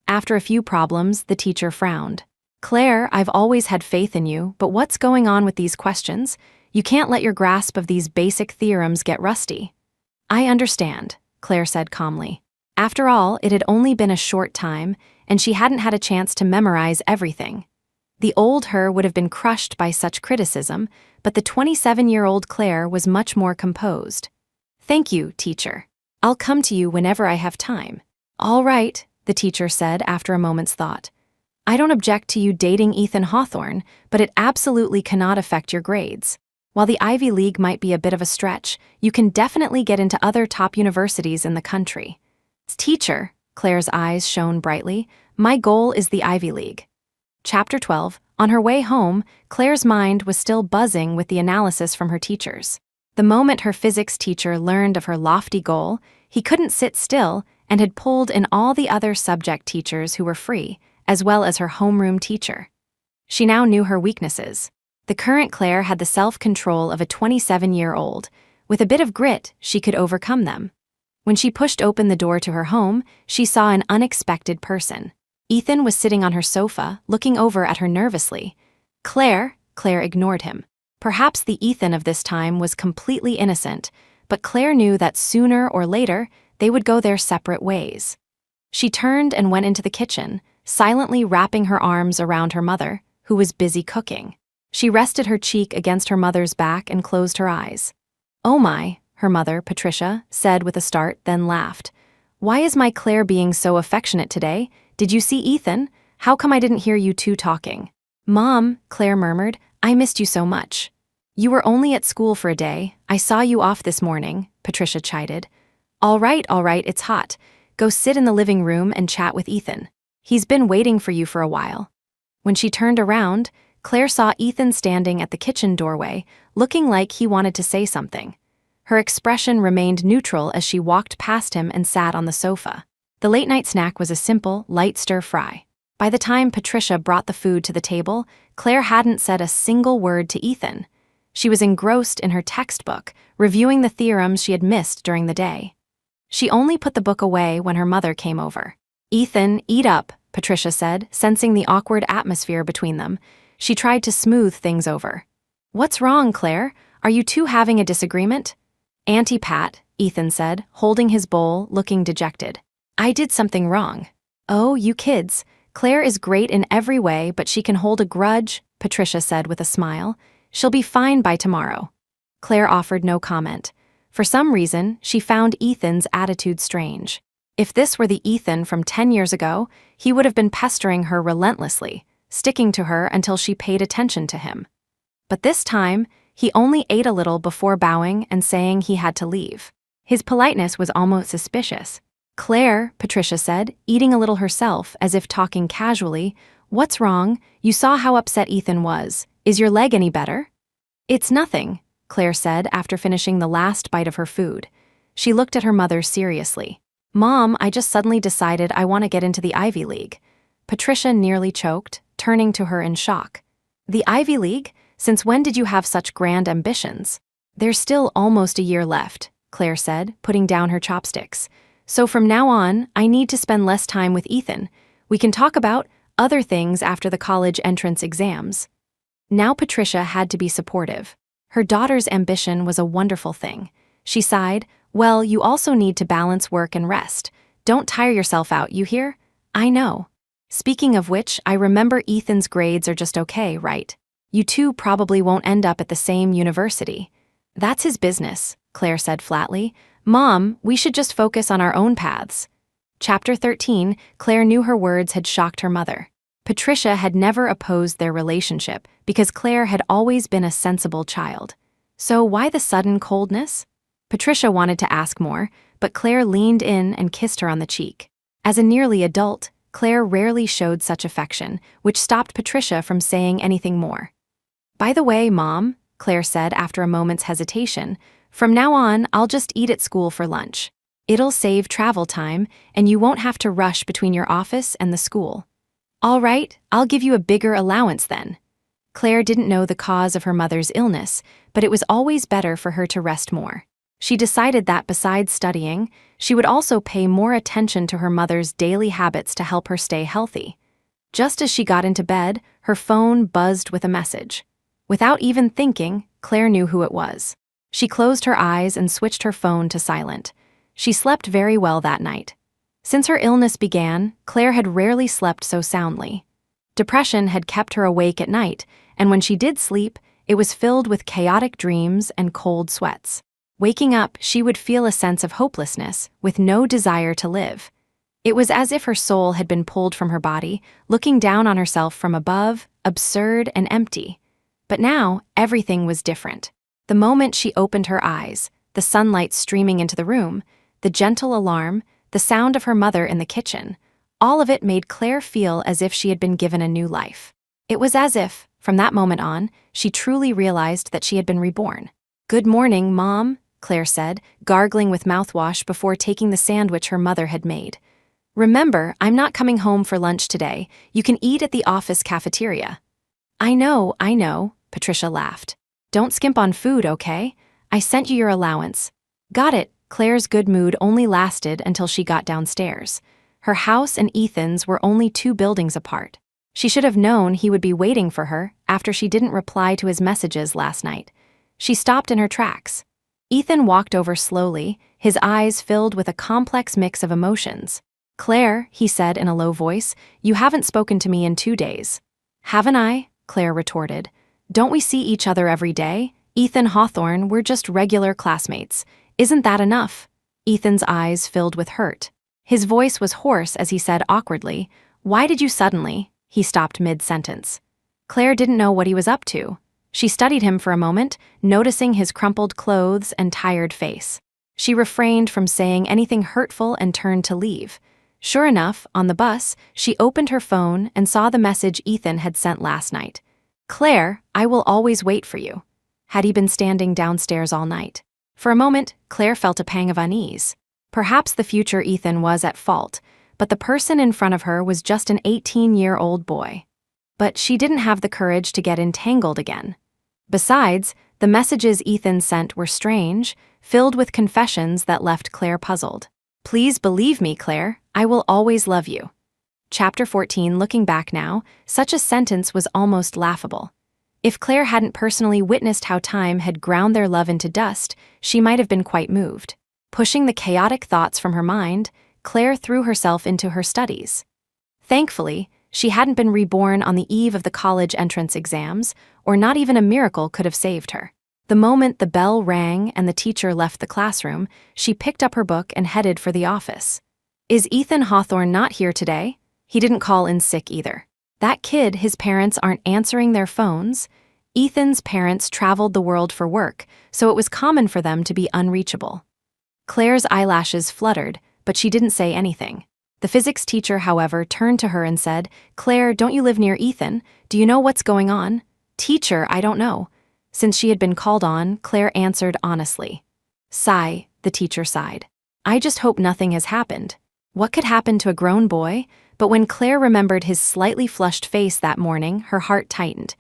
After a few problems, the teacher frowned. "Claire, I've always had faith in you, but what's going on with these questions? You can't let your grasp of these basic theorems get rusty." "I understand," Claire said calmly. After all, it had only been a short time, and she hadn't had a chance to memorize everything. The old her would have been crushed by such criticism, but the 27-year-old Claire was much more composed. "Thank you, teacher. I'll come to you whenever I have time." "All right," the teacher said after a moment's thought. "I don't object to you dating Ethan Hawthorne, but it absolutely cannot affect your grades. While the Ivy League might be a bit of a stretch, you can definitely get into other top universities in the country." "Teacher," Claire's eyes shone brightly, "my goal is the Ivy League." Chapter 12. On her way home, Claire's mind was still buzzing with the analysis from her teachers. The moment her physics teacher learned of her lofty goal, he couldn't sit still and had pulled in all the other subject teachers who were free, as well as her homeroom teacher. She now knew her weaknesses. The current Claire had the self-control of a 27-year-old. With a bit of grit, she could overcome them. When she pushed open the door to her home, she saw an unexpected person. Ethan was sitting on her sofa, looking over at her nervously. Claire ignored him. Perhaps the Ethan of this time was completely innocent, but Claire knew that sooner or later, they would go their separate ways. She turned and went into the kitchen, silently wrapping her arms around her mother, who was busy cooking. She rested her cheek against her mother's back and closed her eyes. "Oh my," her mother, Patricia, said with a start, then laughed. "Why is my Claire being so affectionate today? Did you see Ethan? How come I didn't hear you two talking?" "Mom," Claire murmured, "I missed you so much." "You were only at school for a day. I saw you off this morning," Patricia chided. All right, it's hot. Go sit in the living room and chat with Ethan. He's been waiting for you for a while." When she turned around, Claire saw Ethan standing at the kitchen doorway, looking like he wanted to say something. Her expression remained neutral as she walked past him and sat on the sofa. The late-night snack was a simple, light stir-fry. By the time Patricia brought the food to the table, Claire hadn't said a single word to Ethan. She was engrossed in her textbook, reviewing the theorems she had missed during the day. She only put the book away when her mother came over. "Ethan, eat up," Patricia said, sensing the awkward atmosphere between them. She tried to smooth things over. "What's wrong, Claire? Are you two having a disagreement?" "Auntie Pat," Ethan said, holding his bowl, looking dejected. "I did something wrong." "Oh, you kids. Claire is great in every way, but she can hold a grudge," Patricia said with a smile. "She'll be fine by tomorrow." Claire offered no comment. For some reason, she found Ethan's attitude strange. If this were the Ethan from 10 years ago, he would have been pestering her relentlessly, sticking to her until she paid attention to him. But this time, he only ate a little before bowing and saying he had to leave. His politeness was almost suspicious. "Claire," Patricia said, eating a little herself, as if talking casually, "what's wrong? You saw how upset Ethan was. Is your leg any better?" "It's nothing," Claire said after finishing the last bite of her food. She looked at her mother seriously. "Mom, I just suddenly decided I want to get into the Ivy League." Patricia nearly choked, turning to her in shock. "The Ivy League? Since when did you have such grand ambitions?" "There's still almost a year left," Claire said, putting down her chopsticks. "So from now on, I need to spend less time with Ethan. We can talk about other things after the college entrance exams." Now Patricia had to be supportive. Her daughter's ambition was a wonderful thing. She sighed, "Well, you also need to balance work and rest. Don't tire yourself out, you hear?" "I know. Speaking of which, I remember Ethan's grades are just okay, right? You two probably won't end up at the same university." "That's his business," Claire said flatly. "Mom, we should just focus on our own paths." Chapter 13, Claire knew her words had shocked her mother. Patricia had never opposed their relationship because Claire had always been a sensible child. So why the sudden coldness? Patricia wanted to ask more, but Claire leaned in and kissed her on the cheek. As a nearly adult, Claire rarely showed such affection, which stopped Patricia from saying anything more. "By the way, Mom," Claire said after a moment's hesitation, "from now on, I'll just eat at school for lunch. It'll save travel time, and you won't have to rush between your office and the school." "All right, I'll give you a bigger allowance then." Claire didn't know the cause of her mother's illness, but it was always better for her to rest more. She decided that besides studying, she would also pay more attention to her mother's daily habits to help her stay healthy. Just as she got into bed, her phone buzzed with a message. Without even thinking, Claire knew who it was. She closed her eyes and switched her phone to silent. She slept very well that night. Since her illness began, Claire had rarely slept so soundly. Depression had kept her awake at night, and when she did sleep, it was filled with chaotic dreams and cold sweats. Waking up, she would feel a sense of hopelessness, with no desire to live. It was as if her soul had been pulled from her body, looking down on herself from above, absurd and empty. But now, everything was different. The moment she opened her eyes, the sunlight streaming into the room, the gentle alarm, the sound of her mother in the kitchen, all of it made Claire feel as if she had been given a new life. It was as if, from that moment on, she truly realized that she had been reborn. "Good morning, Mom," Claire said, gargling with mouthwash before taking the sandwich her mother had made. "Remember, I'm not coming home for lunch today. You can eat at the office cafeteria." I know, Patricia laughed. "Don't skimp on food, okay? I sent you your allowance." "Got it." Claire's good mood only lasted until she got downstairs. Her house and Ethan's were only 2 buildings apart. She should have known he would be waiting for her after she didn't reply to his messages last night. She stopped in her tracks. Ethan walked over slowly, his eyes filled with a complex mix of emotions. "Claire," he said in a low voice, "you haven't spoken to me in 2 days." "Haven't I?" Claire retorted. "Don't we see each other every day? Ethan Hawthorne, we're just regular classmates. Isn't that enough?" Ethan's eyes filled with hurt. His voice was hoarse as he said awkwardly, "Why did you suddenly?" He stopped mid-sentence. Claire didn't know what he was up to. She studied him for a moment, noticing his crumpled clothes and tired face. She refrained from saying anything hurtful and turned to leave. Sure enough, on the bus, she opened her phone and saw the message Ethan had sent last night. "Claire, I will always wait for you." Had he been standing downstairs all night? For a moment, Claire felt a pang of unease. Perhaps the future Ethan was at fault, but the person in front of her was just an 18-year-old boy. But she didn't have the courage to get entangled again. Besides, the messages Ethan sent were strange, filled with confessions that left Claire puzzled. "Please believe me, Claire, I will always love you." Chapter 14. Looking back now, such a sentence was almost laughable. If Claire hadn't personally witnessed how time had ground their love into dust, she might have been quite moved. Pushing the chaotic thoughts from her mind, Claire threw herself into her studies. Thankfully, she hadn't been reborn on the eve of the college entrance exams, or not even a miracle could have saved her. The moment the bell rang and the teacher left the classroom, she picked up her book and headed for the office. "Is Ethan Hawthorne not here today?" He didn't call in sick either. That kid, his parents aren't answering their phones. Ethan's parents traveled the world for work, so it was common for them to be unreachable. Claire's eyelashes fluttered, but she didn't say anything. The physics teacher, however, turned to her and said, "Claire, don't you live near Ethan? Do you know what's going on?" "Teacher, I don't know." Since she had been called on, Claire answered honestly. "Sigh," the teacher sighed. "I just hope nothing has happened." What could happen to a grown boy? But when Claire remembered his slightly flushed face that morning, her heart tightened.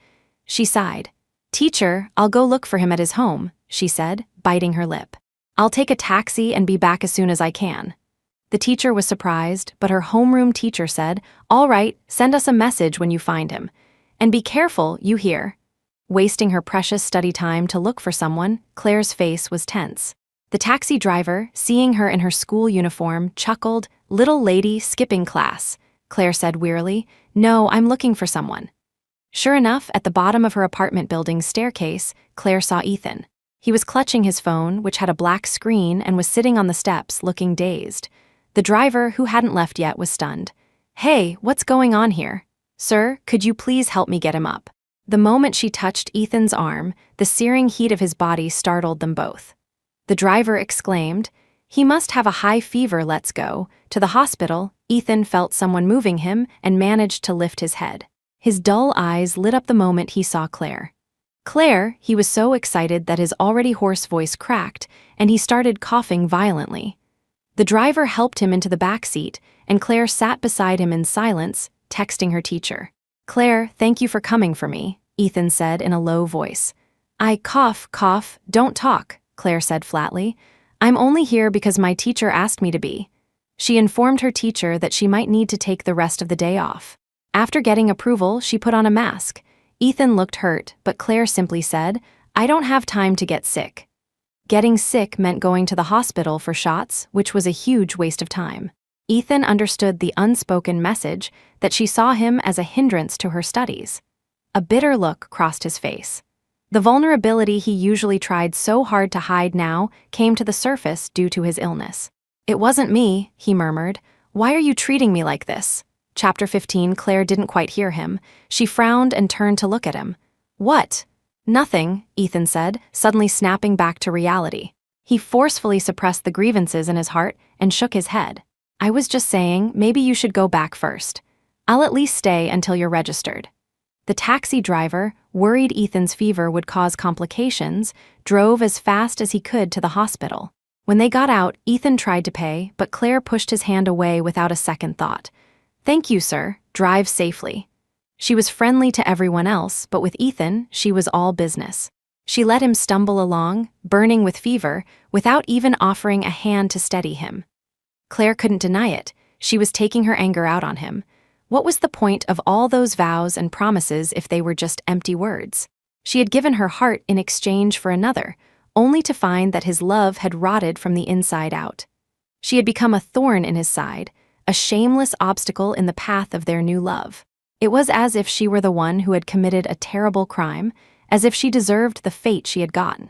She sighed. "Teacher, I'll go look for him at his home," she said, biting her lip. "I'll take a taxi and be back as soon as I can." The teacher was surprised, but her homeroom teacher said, "All right, send us a message when you find him. And be careful, you hear." Wasting her precious study time to look for someone, Claire's face was tense. The taxi driver, seeing her in her school uniform, chuckled, "Little lady skipping class." Claire said wearily, "No, I'm looking for someone." Sure enough, at the bottom of her apartment building's staircase, Claire saw Ethan. He was clutching his phone, which had a black screen, and was sitting on the steps, looking dazed. The driver, who hadn't left yet, was stunned. "Hey, what's going on here? Sir, could you please help me get him up?" The moment she touched Ethan's arm, the searing heat of his body startled them both. The driver exclaimed, "He must have a high fever, let's go." To the hospital, Ethan felt someone moving him and managed to lift his head. His dull eyes lit up the moment he saw Claire. Claire, he was so excited that his already hoarse voice cracked, and he started coughing violently. The driver helped him into the back seat, and Claire sat beside him in silence, texting her teacher. "Claire, thank you for coming for me," Ethan said in a low voice. "I cough, don't talk," Claire said flatly. "I'm only here because my teacher asked me to be." She informed her teacher that she might need to take the rest of the day off. After getting approval, she put on a mask. Ethan looked hurt, but Claire simply said, "I don't have time to get sick." Getting sick meant going to the hospital for shots, which was a huge waste of time. Ethan understood the unspoken message that she saw him as a hindrance to her studies. A bitter look crossed his face. The vulnerability he usually tried so hard to hide now came to the surface due to his illness. "It wasn't me," he murmured. "Why are you treating me like this?" Chapter 15. Claire didn't quite hear him. She frowned and turned to look at him. "What?" "Nothing," Ethan said, suddenly snapping back to reality. He forcefully suppressed the grievances in his heart and shook his head. "I was just saying, maybe you should go back first. I'll at least stay until you're registered." The taxi driver, worried Ethan's fever would cause complications, drove as fast as he could to the hospital. When they got out, Ethan tried to pay, but Claire pushed his hand away without a second thought. "Thank you, sir. Drive safely." She was friendly to everyone else, but with Ethan, she was all business. She let him stumble along, burning with fever, without even offering a hand to steady him. Claire couldn't deny it. She was taking her anger out on him. What was the point of all those vows and promises if they were just empty words? She had given her heart in exchange for another, only to find that his love had rotted from the inside out. She had become a thorn in his side, a shameless obstacle in the path of their new love. It was as if she were the one who had committed a terrible crime, as if she deserved the fate she had gotten.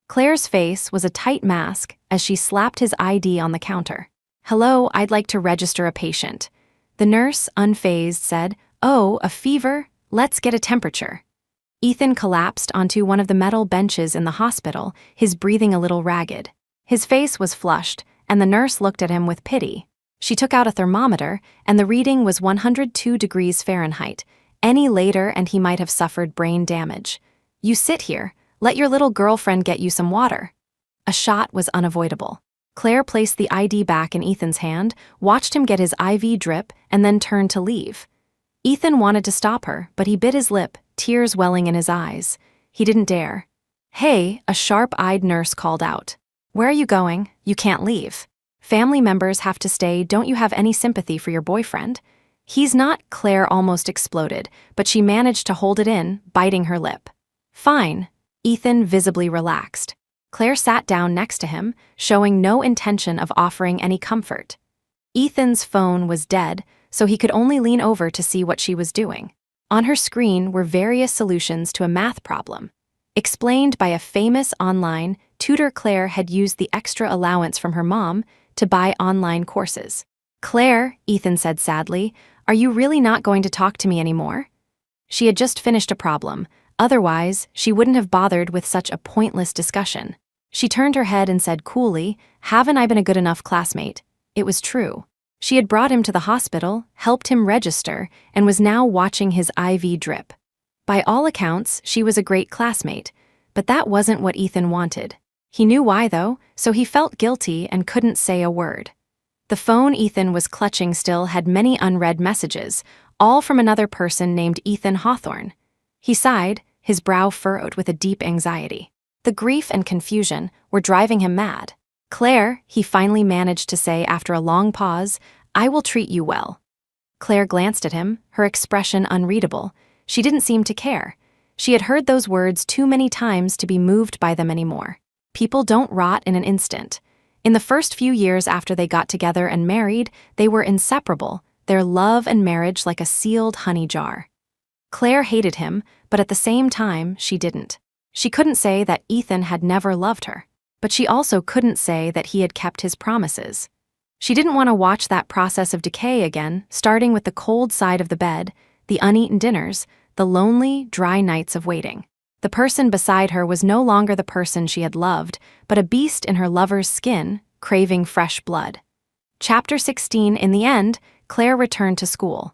Claire's face was a tight mask as she slapped his ID on the counter. "Hello, I'd like to register a patient." The nurse, unfazed, said, "Oh, a fever? Let's get a temperature." Ethan collapsed onto one of the metal benches in the hospital, his breathing a little ragged. His face was flushed, and the nurse looked at him with pity. She took out a thermometer, and the reading was 102 degrees Fahrenheit. Any later and he might have suffered brain damage. "You sit here. Let your little girlfriend get you some water." A shot was unavoidable. Claire placed the ID back in Ethan's hand, watched him get his IV drip, and then turned to leave. Ethan wanted to stop her, but he bit his lip, tears welling in his eyes. He didn't dare. "Hey," a sharp-eyed nurse called out. "Where are you going? You can't leave. Family members have to stay. Don't you have any sympathy for your boyfriend?" "He's not," Claire almost exploded, but she managed to hold it in, biting her lip. "Fine." Ethan visibly relaxed. Claire sat down next to him, showing no intention of offering any comfort. Ethan's phone was dead, so he could only lean over to see what she was doing. On her screen were various solutions to a math problem. Explained by a famous online tutor, Claire had used the extra allowance from her mom to buy online courses. "Claire," Ethan said sadly, "are you really not going to talk to me anymore?" She had just finished a problem. Otherwise, she wouldn't have bothered with such a pointless discussion. She turned her head and said coolly, "Haven't I been a good enough classmate?" It was true. She had brought him to the hospital, helped him register, and was now watching his IV drip. By all accounts, she was a great classmate, but that wasn't what Ethan wanted. He knew why, though, so he felt guilty and couldn't say a word. The phone Ethan was clutching still had many unread messages, all from another person named Ethan Hawthorne. He sighed, his brow furrowed with a deep anxiety. The grief and confusion were driving him mad. "Claire," he finally managed to say after a long pause, "I will treat you well." Claire glanced at him, her expression unreadable. She didn't seem to care. She had heard those words too many times to be moved by them anymore. People don't rot in an instant. In the first few years after they got together and married, they were inseparable, their love and marriage like a sealed honey jar. Claire hated him, but at the same time, she didn't. She couldn't say that Ethan had never loved her, but she also couldn't say that he had kept his promises. She didn't want to watch that process of decay again, starting with the cold side of the bed, the uneaten dinners, the lonely, dry nights of waiting. The person beside her was no longer the person she had loved, but a beast in her lover's skin, craving fresh blood. Chapter 16. In the end, Claire returned to school.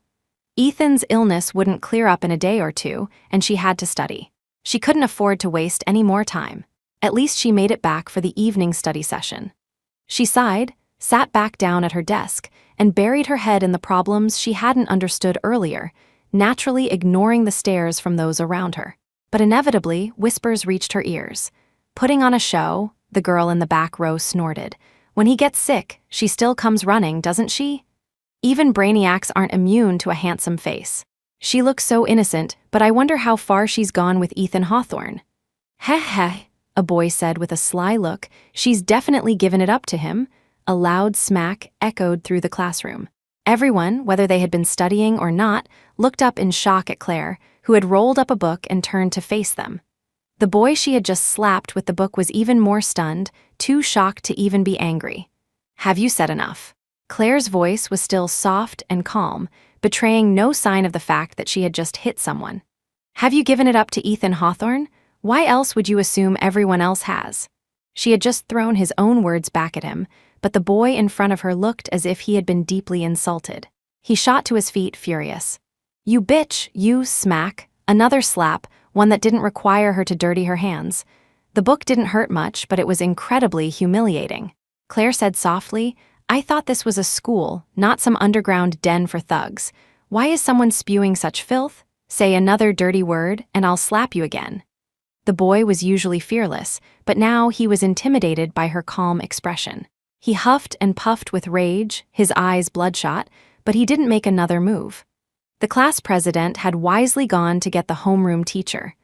Ethan's illness wouldn't clear up in a day or two, and she had to study. She couldn't afford to waste any more time. At least she made it back for the evening study session. She sighed, sat back down at her desk, and buried her head in the problems she hadn't understood earlier, naturally ignoring the stares from those around her. But inevitably, whispers reached her ears. "Putting on a show," the girl in the back row snorted. "When he gets sick, she still comes running, doesn't she? Even brainiacs aren't immune to a handsome face. She looks so innocent, but I wonder how far she's gone with Ethan Hawthorne." "Heh heh," a boy said with a sly look. "She's definitely given it up to him." A loud smack echoed through the classroom. Everyone, whether they had been studying or not, looked up in shock at Claire, who had rolled up a book and turned to face them. The boy she had just slapped with the book was even more stunned, too shocked to even be angry. "Have you said enough?" Claire's voice was still soft and calm, betraying no sign of the fact that she had just hit someone. "Have you given it up to Ethan Hawthorne? Why else would you assume everyone else has?" She had just thrown his own words back at him, but the boy in front of her looked as if he had been deeply insulted. He shot to his feet, furious. "You bitch, you smack." Another slap, one that didn't require her to dirty her hands. The book didn't hurt much, but it was incredibly humiliating. Claire said softly, "I thought this was a school, not some underground den for thugs. Why is someone spewing such filth? Say another dirty word, and I'll slap you again." The boy was usually fearless, but now he was intimidated by her calm expression. He huffed and puffed with rage, his eyes bloodshot, but he didn't make another move. The class president had wisely gone to get the homeroom teacher.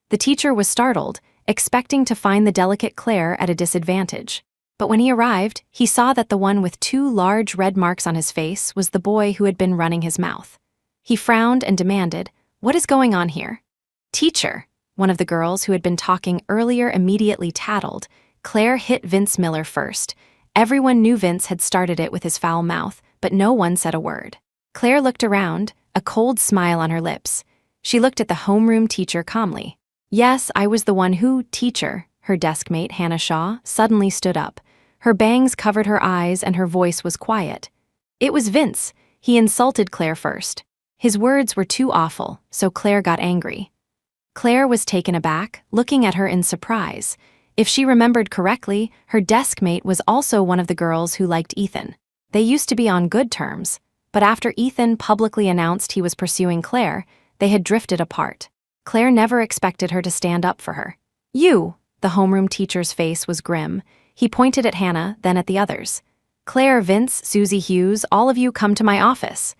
The teacher was startled, expecting to find the delicate Claire at a disadvantage. But when he arrived, he saw that the one with 2 large red marks on his face was the boy who had been running his mouth. He frowned and demanded, "What is going on here?" "Teacher," one of the girls who had been talking earlier immediately tattled. Claire hit Vince Miller first. Everyone knew Vince had started it with his foul mouth, but no one said a word. Claire looked around, a cold smile on her lips. She looked at the homeroom teacher calmly. "Yes, I was the one who, teacher," her deskmate, Hannah Shaw, suddenly stood up. Her bangs covered her eyes and her voice was quiet. "It was Vince. He insulted Claire first. His words were too awful, so Claire got angry." Claire was taken aback, looking at her in surprise. If she remembered correctly, her deskmate was also one of the girls who liked Ethan. They used to be on good terms, but after Ethan publicly announced he was pursuing Claire, they had drifted apart. Claire never expected her to stand up for her. "You!" The homeroom teacher's face was grim. He pointed at Hannah, then at the others. "Claire, Vince, Susie Hughes, all of you come to my office."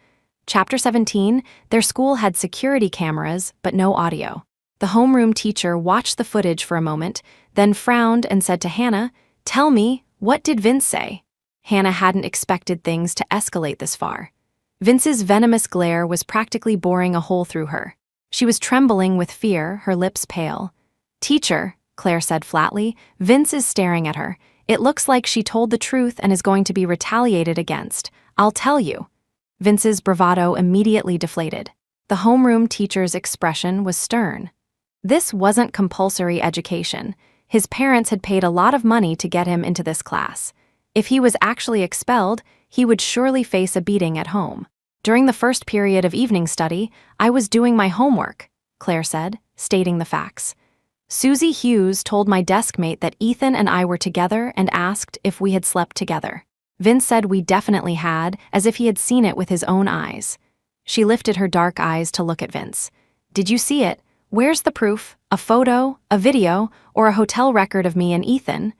Chapter 17. Their school had security cameras, but no audio. The homeroom teacher watched the footage for a moment, then frowned and said to Hannah, "Tell me, what did Vince say?" Hannah hadn't expected things to escalate this far. Vince's venomous glare was practically boring a hole through her. She was trembling with fear, her lips pale. "Teacher," Claire said flatly, "Vince is staring at her. It looks like she told the truth and is going to be retaliated against. I'll tell you." Vince's bravado immediately deflated. The homeroom teacher's expression was stern. This wasn't compulsory education. His parents had paid a lot of money to get him into this class. If he was actually expelled, he would surely face a beating at home. "During the first period of evening study, I was doing my homework," Claire said, stating the facts. "Susie Hughes told my deskmate that Ethan and I were together and asked if we had slept together. Vince said we definitely had, as if he had seen it with his own eyes." She lifted her dark eyes to look at Vince. "Did you see it? Where's the proof? A photo, a video, or a hotel record of me and Ethan?"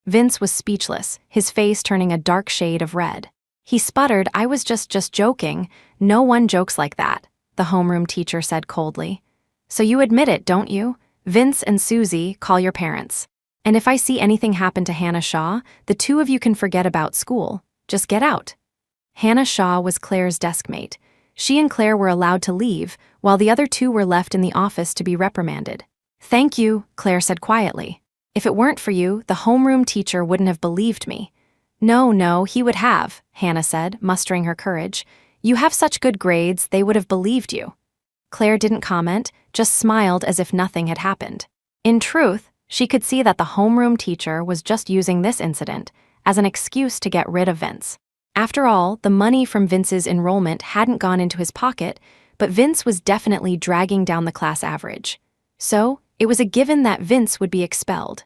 Vince was speechless, his face turning a dark shade of red. He sputtered, "I was just joking. No one jokes like that," the homeroom teacher said coldly. "So you admit it, don't you? Vince and Susie, call your parents. And if I see anything happen to Hannah Shaw, the 2 of you can forget about school. Just get out." Hannah Shaw was Claire's deskmate. She and Claire were allowed to leave, while the other 2 were left in the office to be reprimanded. "Thank you," Claire said quietly. "If it weren't for you, the homeroom teacher wouldn't have believed me." No, he would have, Hannah said, mustering her courage. You have such good grades, they would have believed you. Claire didn't comment, just smiled as if nothing had happened. In truth, she could see that the homeroom teacher was just using this incident as an excuse to get rid of Vince. After all, the money from Vince's enrollment hadn't gone into his pocket, but Vince was definitely dragging down the class average. So, it was a given that Vince would be expelled.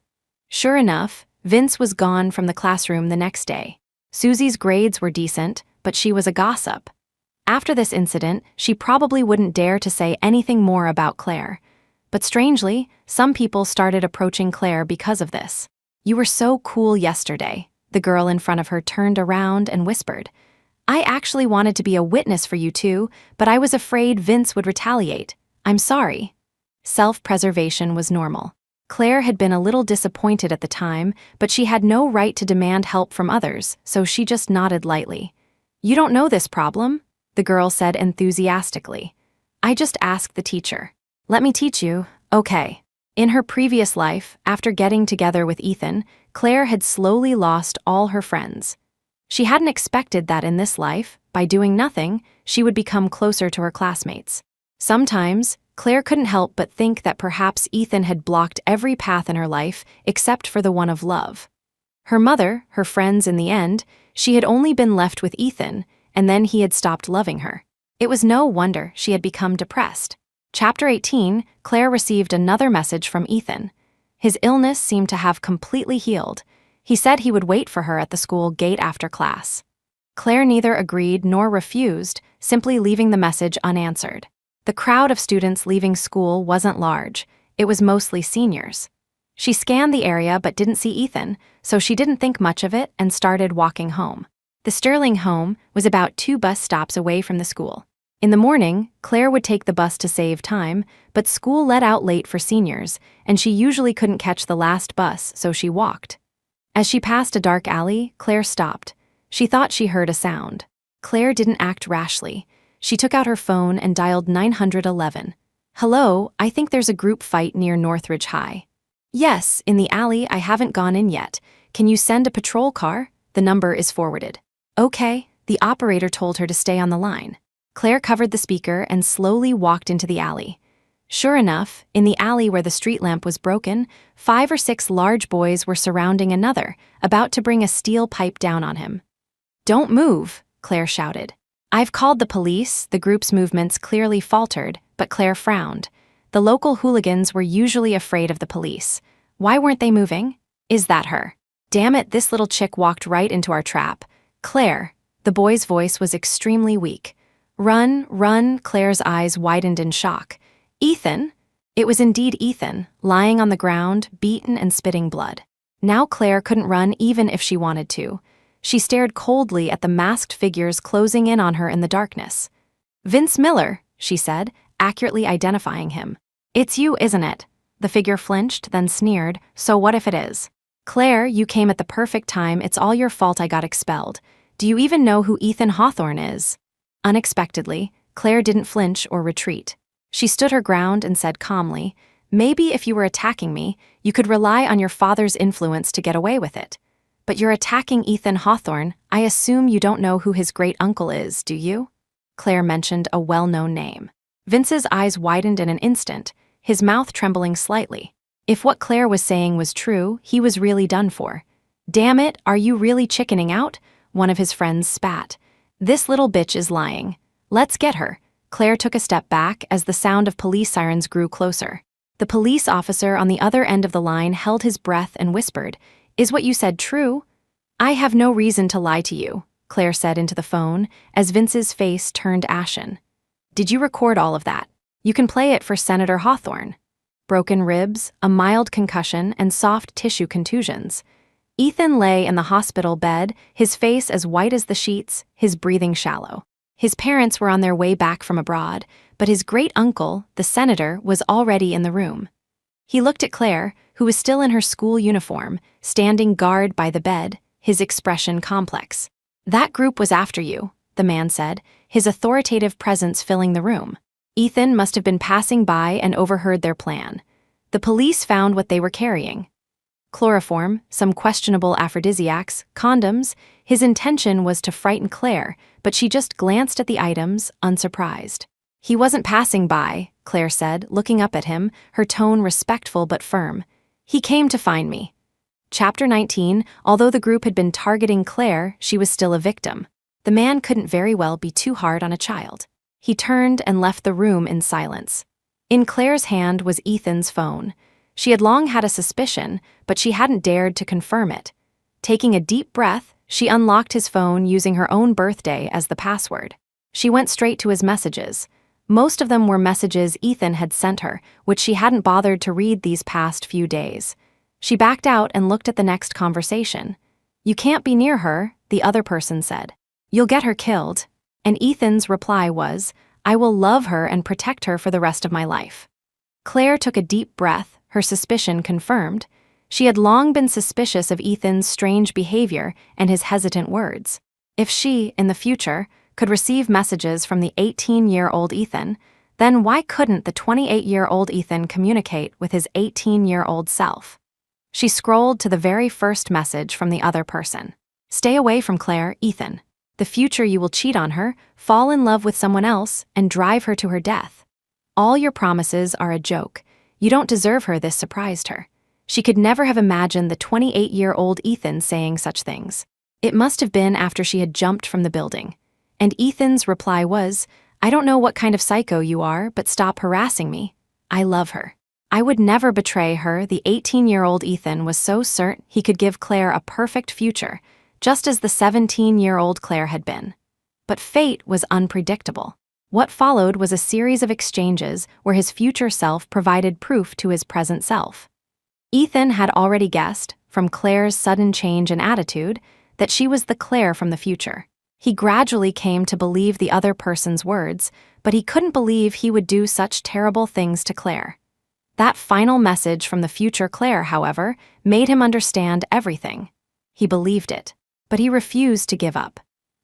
Sure enough, Vince was gone from the classroom the next day. Susie's grades were decent, but she was a gossip. After this incident, she probably wouldn't dare to say anything more about Claire. But strangely, some people started approaching Claire because of this. You were so cool yesterday. The girl in front of her turned around and whispered. I actually wanted to be a witness for you two, but I was afraid Vince would retaliate. I'm sorry. Self-preservation was normal. Claire had been a little disappointed at the time, but she had no right to demand help from others, so she just nodded lightly. You don't know this problem? The girl said enthusiastically. I just asked the teacher. Let me teach you. Okay. In her previous life, after getting together with Ethan, Claire had slowly lost all her friends. She hadn't expected that in this life, by doing nothing, she would become closer to her classmates. Sometimes, Claire couldn't help but think that perhaps Ethan had blocked every path in her life except for the one of love. Her mother, her friends in the end, she had only been left with Ethan, and then he had stopped loving her. It was no wonder she had become depressed. Chapter 18, Claire received another message from Ethan. His illness seemed to have completely healed. He said he would wait for her at the school gate after class. Claire neither agreed nor refused, simply leaving the message unanswered. The crowd of students leaving school wasn't large. It was mostly seniors. She scanned the area but didn't see Ethan, so she didn't think much of it and started walking home. The Sterling home was about 2 bus stops away from the school. In the morning, Claire would take the bus to save time, but school let out late for seniors, and she usually couldn't catch the last bus, so she walked. As she passed a dark alley, Claire stopped. She thought she heard a sound. Claire didn't act rashly. She took out her phone and dialed 911. Hello, I think there's a group fight near Northridge High. Yes, in the alley, I haven't gone in yet. Can you send a patrol car? The number is forwarded. Okay, the operator told her to stay on the line. Claire covered the speaker and slowly walked into the alley. Sure enough, in the alley where the street lamp was broken, 5 or 6 large boys were surrounding another, about to bring a steel pipe down on him. Don't move, Claire shouted. I've called the police. The group's movements clearly faltered, but Claire frowned. The local hooligans were usually afraid of the police. Why weren't they moving? Is that her? Damn it, this little chick walked right into our trap. Claire. The boy's voice was extremely weak. Run, Claire's eyes widened in shock. Ethan? It was indeed Ethan, lying on the ground, beaten and spitting blood. Now Claire couldn't run even if she wanted to. She stared coldly at the masked figures closing in on her in the darkness. Vince Miller, she said, accurately identifying him. It's you, isn't it? The figure flinched, then sneered. So what if it is? Claire, you came at the perfect time. It's all your fault I got expelled. Do you even know who Ethan Hawthorne is? Unexpectedly, Claire didn't flinch or retreat. She stood her ground and said calmly, maybe if you were attacking me, you could rely on your father's influence to get away with it. But you're attacking Ethan Hawthorne. I assume you don't know who his great-uncle is, do you? Claire mentioned a well-known name. Vince's eyes widened in an instant, his mouth trembling slightly. If what Claire was saying was true, he was really done for. Damn it, are you really chickening out? One of his friends spat. This little bitch is lying. Let's get her. Claire took a step back as the sound of police sirens grew closer. The police officer on the other end of the line held his breath and whispered, Is what you said true? I have no reason to lie to you, Claire said into the phone as Vince's face turned ashen. Did you record all of that? You can play it for Senator Hawthorne. Broken ribs, a mild concussion, and soft tissue contusions. Ethan lay in the hospital bed, his face as white as the sheets, his breathing shallow. His parents were on their way back from abroad, but his great-uncle, the senator, was already in the room. He looked at Claire, who was still in her school uniform, standing guard by the bed, his expression complex. That group was after you, the man said, his authoritative presence filling the room. Ethan must have been passing by and overheard their plan. The police found what they were carrying. Chloroform, some questionable aphrodisiacs, condoms. His intention was to frighten Claire, but she just glanced at the items, unsurprised. He wasn't passing by, Claire said, looking up at him, her tone respectful but firm. He came to find me. Chapter 19. Although the group had been targeting Claire, she was still a victim. The man couldn't very well be too hard on a child. He turned and left the room in silence. In Claire's hand was Ethan's phone. She had long had a suspicion, but she hadn't dared to confirm it. Taking a deep breath, she unlocked his phone using her own birthday as the password. She went straight to his messages. Most of them were messages Ethan had sent her, which she hadn't bothered to read these past few days. She backed out and looked at the next conversation. "You can't be near her," the other person said. "You'll get her killed." And Ethan's reply was, "I will love her and protect her for the rest of my life." Claire took a deep breath, her suspicion confirmed. She had long been suspicious of Ethan's strange behavior and his hesitant words. If she, in the future, could receive messages from the 18-year-old Ethan, then why couldn't the 28-year-old Ethan communicate with his 18-year-old self? She scrolled to the very first message from the other person. "Stay away from Claire, Ethan. The future you will cheat on her, fall in love with someone else, and drive her to her death. All your promises are a joke. You don't deserve her." This surprised her. She could never have imagined the 28-year-old Ethan saying such things. It must have been after she had jumped from the building. And Ethan's reply was, "I don't know what kind of psycho you are, but stop harassing me. I love her. I would never betray her." The 18-year-old Ethan was so certain he could give Claire a perfect future, just as the 17-year-old Claire had been. But fate was unpredictable. What followed was a series of exchanges where his future self provided proof to his present self. Ethan had already guessed, from Claire's sudden change in attitude, that she was the Claire from the future. He gradually came to believe the other person's words, but he couldn't believe he would do such terrible things to Claire. That final message from the future Claire, however, made him understand everything. He believed it, but he refused to give up.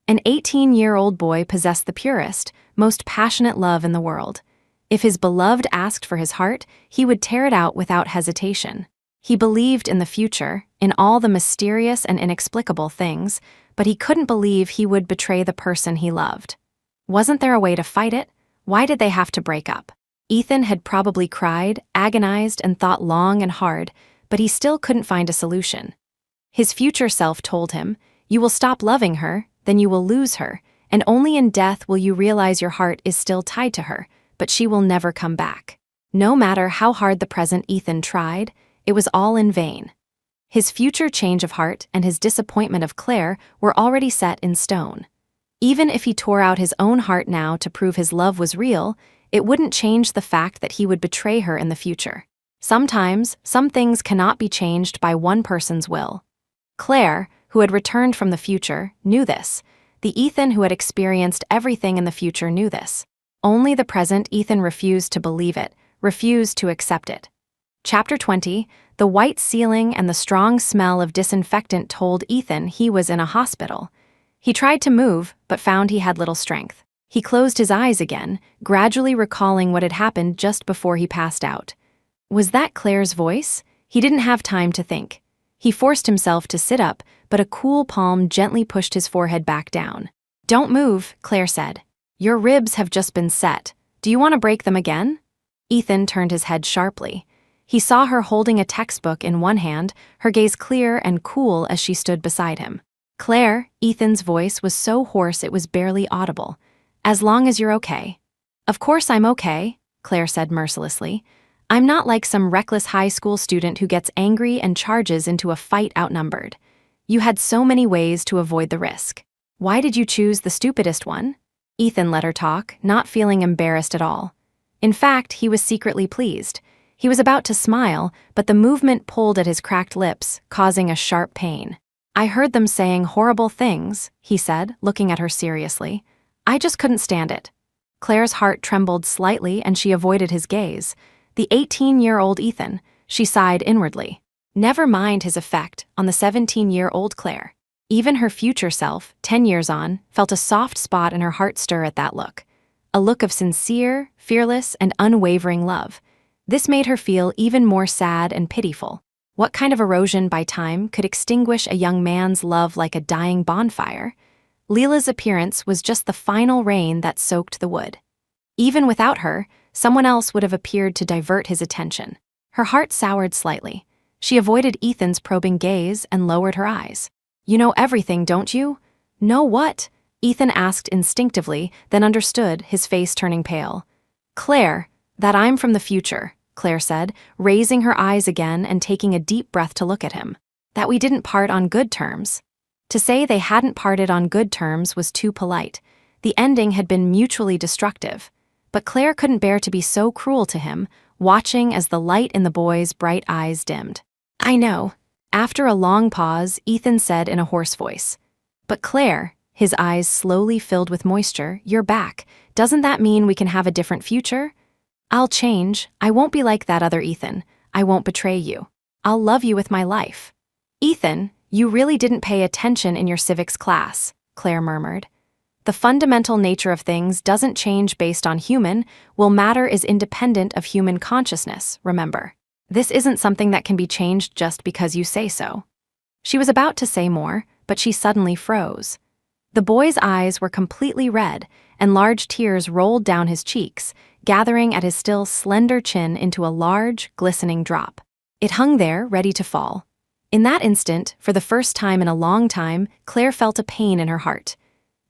An 18-year-old boy possessed the purest, most passionate love in the world. If his beloved asked for his heart, he would tear it out without hesitation. He believed in the future, in all the mysterious and inexplicable things, but he couldn't believe he would betray the person he loved. Wasn't there a way to fight it? Why did they have to break up? Ethan had probably cried, agonized, and thought long and hard, but he still couldn't find a solution. His future self told him, "You will stop loving her, then you will lose her, and only in death will you realize your heart is still tied to her, but she will never come back." No matter how hard the present Ethan tried, it was all in vain. His future change of heart and his disappointment of Claire were already set in stone. Even if he tore out his own heart now to prove his love was real, it wouldn't change the fact that he would betray her in the future. Sometimes, some things cannot be changed by one person's will. Claire, who had returned from the future, knew this. The Ethan who had experienced everything in the future knew this. Only the present Ethan refused to believe it, refused to accept it. Chapter 20. The white ceiling and the strong smell of disinfectant told Ethan he was in a hospital. He tried to move, but found he had little strength. He closed his eyes again, gradually recalling what had happened just before he passed out. Was that Claire's voice? He didn't have time to think. He forced himself to sit up, but a cool palm gently pushed his forehead back down. "Don't move," Claire said. "Your ribs have just been set. Do you want to break them again?" Ethan turned his head sharply. He saw her holding a textbook in one hand, her gaze clear and cool as she stood beside him. "Claire," Ethan's voice was so hoarse it was barely audible. "As long as you're okay." "Of course I'm okay," Claire said mercilessly. "I'm not like some reckless high school student who gets angry and charges into a fight outnumbered. You had so many ways to avoid the risk. Why did you choose the stupidest one?" Ethan let her talk, not feeling embarrassed at all. In fact, he was secretly pleased. He was about to smile, but the movement pulled at his cracked lips, causing a sharp pain. "I heard them saying horrible things," he said, looking at her seriously. "I just couldn't stand it." Claire's heart trembled slightly and she avoided his gaze. The 18-year-old Ethan, she sighed inwardly. Never mind his effect on the 17-year-old Claire. Even her future self, 10 years on, felt a soft spot in her heart stir at that look. A look of sincere, fearless, and unwavering love. This made her feel even more sad and pitiful. What kind of erosion by time could extinguish a young man's love like a dying bonfire? Leela's appearance was just the final rain that soaked the wood. Even without her, someone else would have appeared to divert his attention. Her heart soured slightly. She avoided Ethan's probing gaze and lowered her eyes. "You know everything, don't you?" "Know what?" Ethan asked instinctively, then understood, his face turning pale. "Claire, that I'm from the future," Claire said, raising her eyes again and taking a deep breath to look at him. "That we didn't part on good terms." To say they hadn't parted on good terms was too polite. The ending had been mutually destructive. But Claire couldn't bear to be so cruel to him, watching as the light in the boy's bright eyes dimmed. "I know." After a long pause, Ethan said in a hoarse voice. "But Claire," his eyes slowly filled with moisture, "you're back. Doesn't that mean we can have a different future?" "I'll change. I won't be like that other Ethan. I won't betray you. I'll love you with my life." "Ethan, you really didn't pay attention in your civics class," Claire murmured. "The fundamental nature of things doesn't change based on matter is independent of human consciousness, remember. This isn't something that can be changed just because you say so." She was about to say more, but she suddenly froze. The boy's eyes were completely red, and large tears rolled down his cheeks, gathering at his still slender chin into a large, glistening drop. It hung there, ready to fall. In that instant, for the first time in a long time, Claire felt a pain in her heart.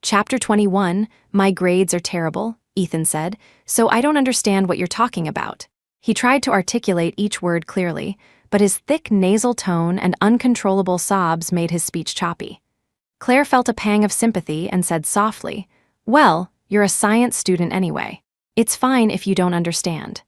"Chapter 21, My grades are terrible," Ethan said, "so I don't understand what you're talking about." He tried to articulate each word clearly, but his thick nasal tone and uncontrollable sobs made his speech choppy. Claire felt a pang of sympathy and said softly, "Well, you're a science student anyway. It's fine if you don't understand."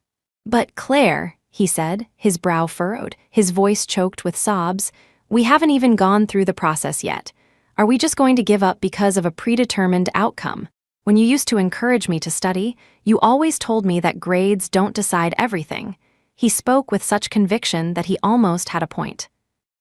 "But Claire," he said, his brow furrowed, his voice choked with sobs, "we haven't even gone through the process yet. Are we just going to give up because of a predetermined outcome? When you used to encourage me to study, you always told me that grades don't decide everything." He spoke with such conviction that he almost had a point.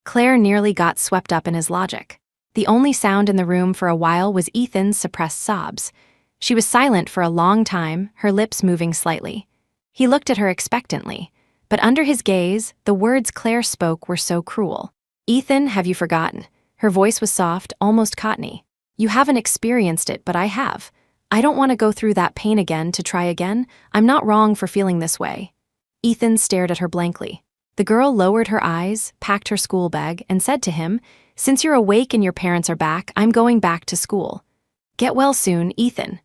Claire nearly got swept up in his logic. The only sound in the room for a while was Ethan's suppressed sobs. She was silent for a long time, her lips moving slightly. He looked at her expectantly, but under his gaze, the words Claire spoke were so cruel. "Ethan, have you forgotten?" Her voice was soft, almost cottony. "You haven't experienced it, but I have. I don't want to go through that pain again to try again. I'm not wrong for feeling this way." Ethan stared at her blankly. The girl lowered her eyes, packed her school bag, and said to him, "Since you're awake and your parents are back, I'm going back to school. Get well soon, Ethan."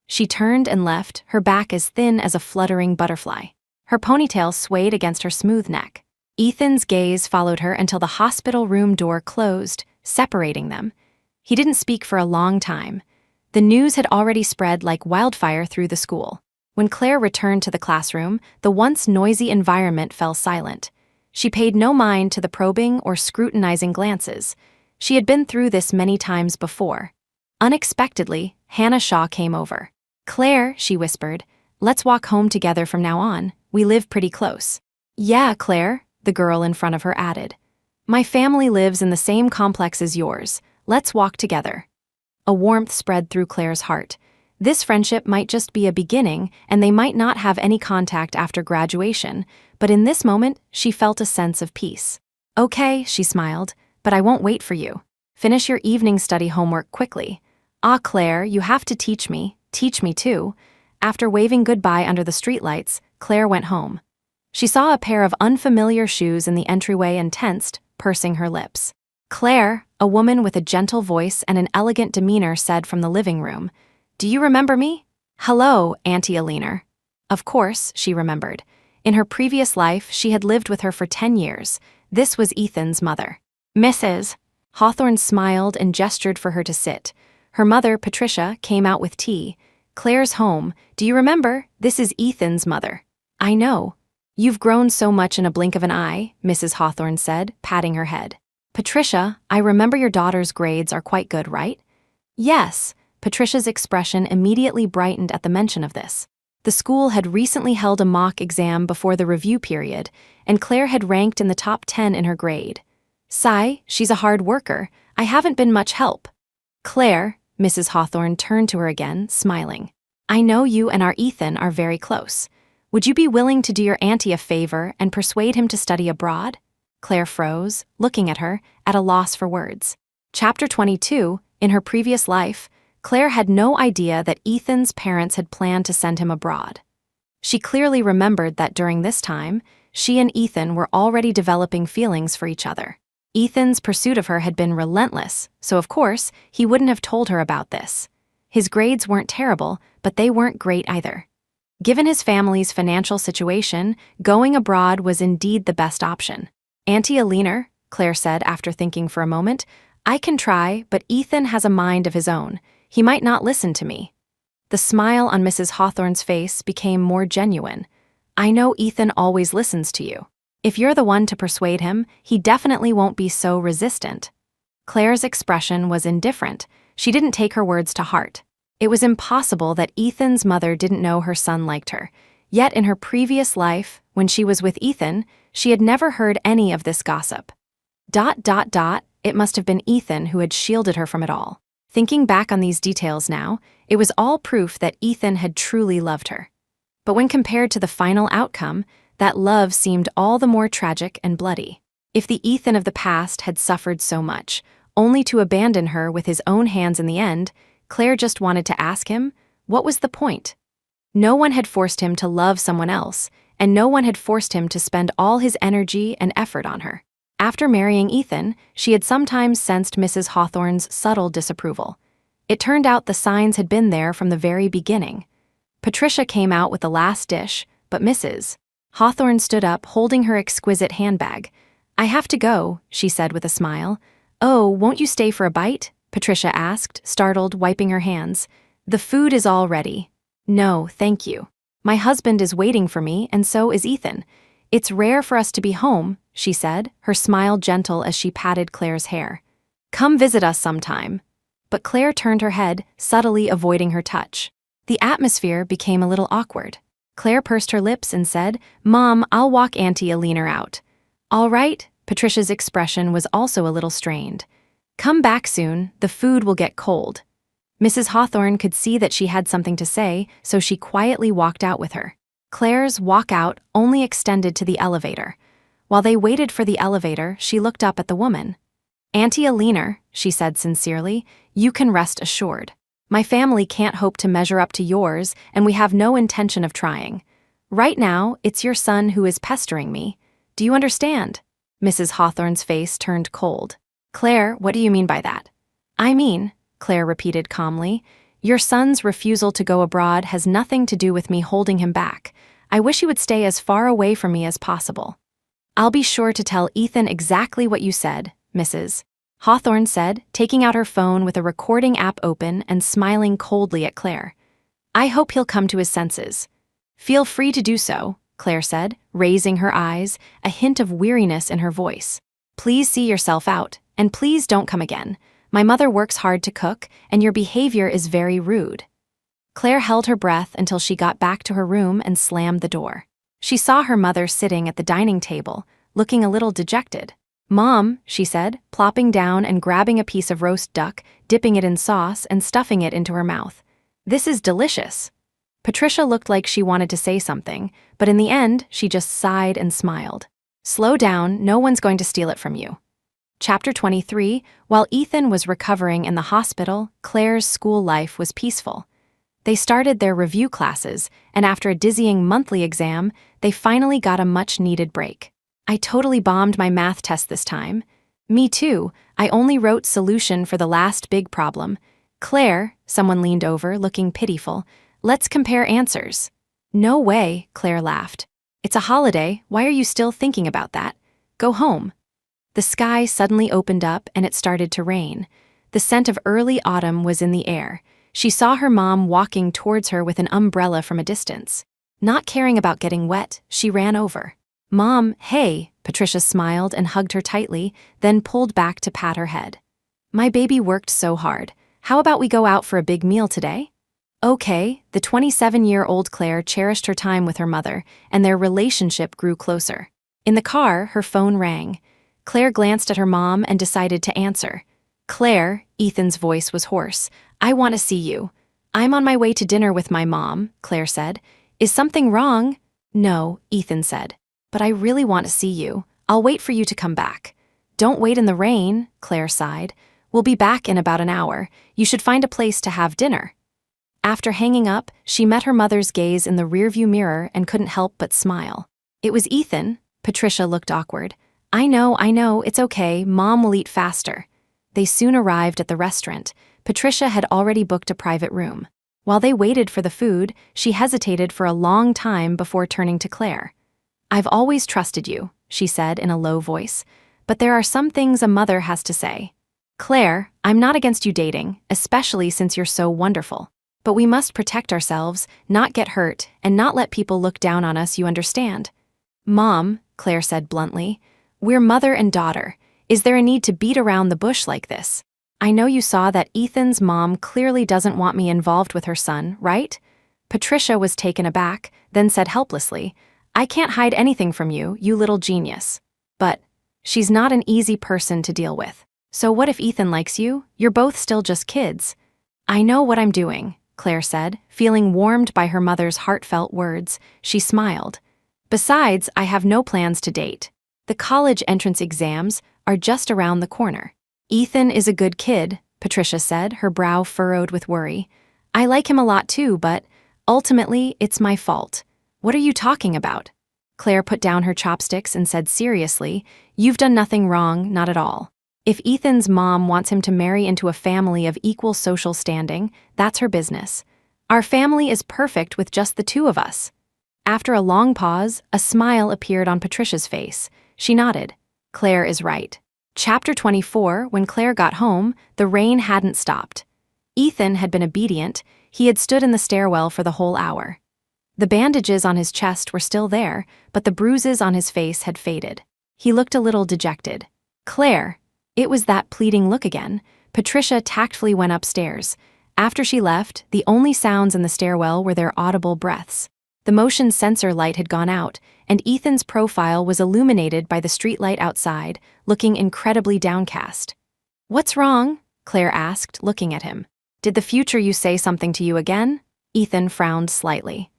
She turned and left, her back as thin as a fluttering butterfly. Her ponytail swayed against her smooth neck. Ethan's gaze followed her until the hospital room door closed, separating them. He didn't speak for a long time. The news had already spread like wildfire through the school. When Claire returned to the classroom, the once noisy environment fell silent. She paid no mind to the probing or scrutinizing glances. She had been through this many times before. Unexpectedly, Hannah Shaw came over. "Claire," she whispered, "let's walk home together from now on. We live pretty close." "Yeah, Claire," the girl in front of her added. "My family lives in the same complex as yours. Let's walk together." A warmth spread through Claire's heart. This friendship might just be a beginning, and they might not have any contact after graduation, but in this moment, she felt a sense of peace. "Okay," she smiled, "but I won't wait for you. Finish your evening study homework quickly." "Ah, Claire, you have to teach me too." After waving goodbye under the streetlights, Claire went home. She saw a pair of unfamiliar shoes in the entryway and tensed, pursing her lips. "Claire," a woman with a gentle voice and an elegant demeanor said from the living room, "Do you remember me?" "Hello, Auntie Alina." Of course, she remembered. In her previous life, she had lived with her for 10 years. This was Ethan's mother. "Mrs." Hawthorne smiled and gestured for her to sit. Her mother, Patricia, came out with tea. "Claire's home. Do you remember? This is Ethan's mother." "I know. You've grown so much in a blink of an eye," Mrs. Hawthorne said, patting her head. "Patricia, I remember your daughter's grades are quite good, right?" "Yes." Patricia's expression immediately brightened at the mention of this. The school had recently held a mock exam before the review period, and Claire had ranked in the top 10 in her grade. "Sigh, she's a hard worker. I haven't been much help." "Claire," Mrs. Hawthorne turned to her again, smiling. "I know you and our Ethan are very close. Would you be willing to do your auntie a favor and persuade him to study abroad?" Claire froze, looking at her, at a loss for words. Chapter 22, in her previous life, Claire had no idea that Ethan's parents had planned to send him abroad. She clearly remembered that during this time, she and Ethan were already developing feelings for each other. Ethan's pursuit of her had been relentless, so of course, he wouldn't have told her about this. His grades weren't terrible, but they weren't great either. Given his family's financial situation, going abroad was indeed the best option. Auntie Alina, Claire said after thinking for a moment, I can try, but Ethan has a mind of his own. He might not listen to me. The smile on Mrs. Hawthorne's face became more genuine. I know Ethan always listens to you. If you're the one to persuade him, he definitely won't be so resistant. Claire's expression was indifferent. She didn't take her words to heart. It was impossible that Ethan's mother didn't know her son liked her. Yet in her previous life, when she was with Ethan, she had never heard any of this gossip. It must have been Ethan who had shielded her from it all. Thinking back on these details now, it was all proof that Ethan had truly loved her. But when compared to the final outcome, that love seemed all the more tragic and bloody. If the Ethan of the past had suffered so much, only to abandon her with his own hands in the end, Claire just wanted to ask him, what was the point? No one had forced him to love someone else, and no one had forced him to spend all his energy and effort on her. After marrying Ethan, she had sometimes sensed Mrs. Hawthorne's subtle disapproval. It turned out the signs had been there from the very beginning. Patricia came out with the last dish, but Mrs. Hawthorne stood up holding her exquisite handbag. I have to go, she said with a smile. Oh, won't you stay for a bite? Patricia asked, startled, wiping her hands. The food is all ready. No, thank you. My husband is waiting for me, and so is Ethan. It's rare for us to be home, she said, her smile gentle as she patted Claire's hair. Come visit us sometime. But Claire turned her head, subtly avoiding her touch. The atmosphere became a little awkward. Claire pursed her lips and said, Mom, I'll walk Auntie Alina out. All right, Patricia's expression was also a little strained. Come back soon, the food will get cold. Mrs. Hawthorne could see that she had something to say, so she quietly walked out with her. Claire's walk out only extended to the elevator. While they waited for the elevator, she looked up at the woman. Auntie Alina, she said sincerely, you can rest assured. My family can't hope to measure up to yours, and we have no intention of trying. Right now, it's your son who is pestering me. Do you understand? Mrs. Hawthorne's face turned cold. Claire, what do you mean by that? I mean, Claire repeated calmly, your son's refusal to go abroad has nothing to do with me holding him back. I wish he would stay as far away from me as possible. I'll be sure to tell Ethan exactly what you said, Mrs. Hawthorne said, taking out her phone with a recording app open and smiling coldly at Claire. I hope he'll come to his senses. Feel free to do so, Claire said, raising her eyes, a hint of weariness in her voice. Please see yourself out, and please don't come again. My mother works hard to cook, and your behavior is very rude. Claire held her breath until she got back to her room and slammed the door. She saw her mother sitting at the dining table, looking a little dejected. Mom, she said, plopping down and grabbing a piece of roast duck, dipping it in sauce and stuffing it into her mouth. This is delicious. Patricia looked like she wanted to say something, but in the end, she just sighed and smiled. Slow down, no one's going to steal it from you. Chapter 23, while Ethan was recovering in the hospital, Claire's school life was peaceful. They started their review classes, and after a dizzying monthly exam, they finally got a much-needed break. I totally bombed my math test this time. Me too, I only wrote solution for the last big problem. Claire, someone leaned over, looking pitiful, let's compare answers. No way, Claire laughed. It's a holiday, why are you still thinking about that? Go home. The sky suddenly opened up and it started to rain. The scent of early autumn was in the air. She saw her mom walking towards her with an umbrella from a distance. Not caring about getting wet, she ran over. Mom, hey, Patricia smiled and hugged her tightly, then pulled back to pat her head. My baby worked so hard. How about we go out for a big meal today? Okay, the 27-year-old Claire cherished her time with her mother, and their relationship grew closer. In the car, her phone rang. Claire glanced at her mom and decided to answer. Claire, Ethan's voice was hoarse. I want to see you. I'm on my way to dinner with my mom, Claire said. Is something wrong? No, Ethan said. But I really want to see you. I'll wait for you to come back. Don't wait in the rain, Claire sighed. We'll be back in about an hour. You should find a place to have dinner. After hanging up, she met her mother's gaze in the rearview mirror and couldn't help but smile. It was Ethan. Patricia looked awkward. I know, it's okay, Mom will eat faster. They soon arrived at the restaurant. Patricia had already booked a private room. While they waited for the food, she hesitated for a long time before turning to Claire. I've always trusted you, she said in a low voice, but there are some things a mother has to say. Claire, I'm not against you dating, especially since you're so wonderful. But we must protect ourselves, not get hurt, and not let people look down on us, you understand? Mom, Claire said bluntly, we're mother and daughter. Is there a need to beat around the bush like this? I know you saw that Ethan's mom clearly doesn't want me involved with her son, right? Patricia was taken aback, then said helplessly, I can't hide anything from you, you little genius. But she's not an easy person to deal with. So what if Ethan likes you? You're both still just kids. I know what I'm doing, Claire said, feeling warmed by her mother's heartfelt words. She smiled. Besides, I have no plans to date. The college entrance exams are just around the corner. Ethan is a good kid, Patricia said, her brow furrowed with worry. I like him a lot too, but ultimately, it's my fault. What are you talking about? Claire put down her chopsticks and said seriously, you've done nothing wrong, not at all. If Ethan's mom wants him to marry into a family of equal social standing, that's her business. Our family is perfect with just the two of us. After a long pause, a smile appeared on Patricia's face. She nodded. Claire is right. Chapter 24, when Claire got home, the rain hadn't stopped. Ethan had been obedient. He had stood in the stairwell for the whole hour. The bandages on his chest were still there, but the bruises on his face had faded. He looked a little dejected. Claire. It was that pleading look again. Patricia tactfully went upstairs. After she left, the only sounds in the stairwell were their audible breaths. The motion sensor light had gone out, and Ethan's profile was illuminated by the streetlight outside, looking incredibly downcast. What's wrong? Claire asked, looking at him. Did the future you say something to you again? Ethan frowned slightly.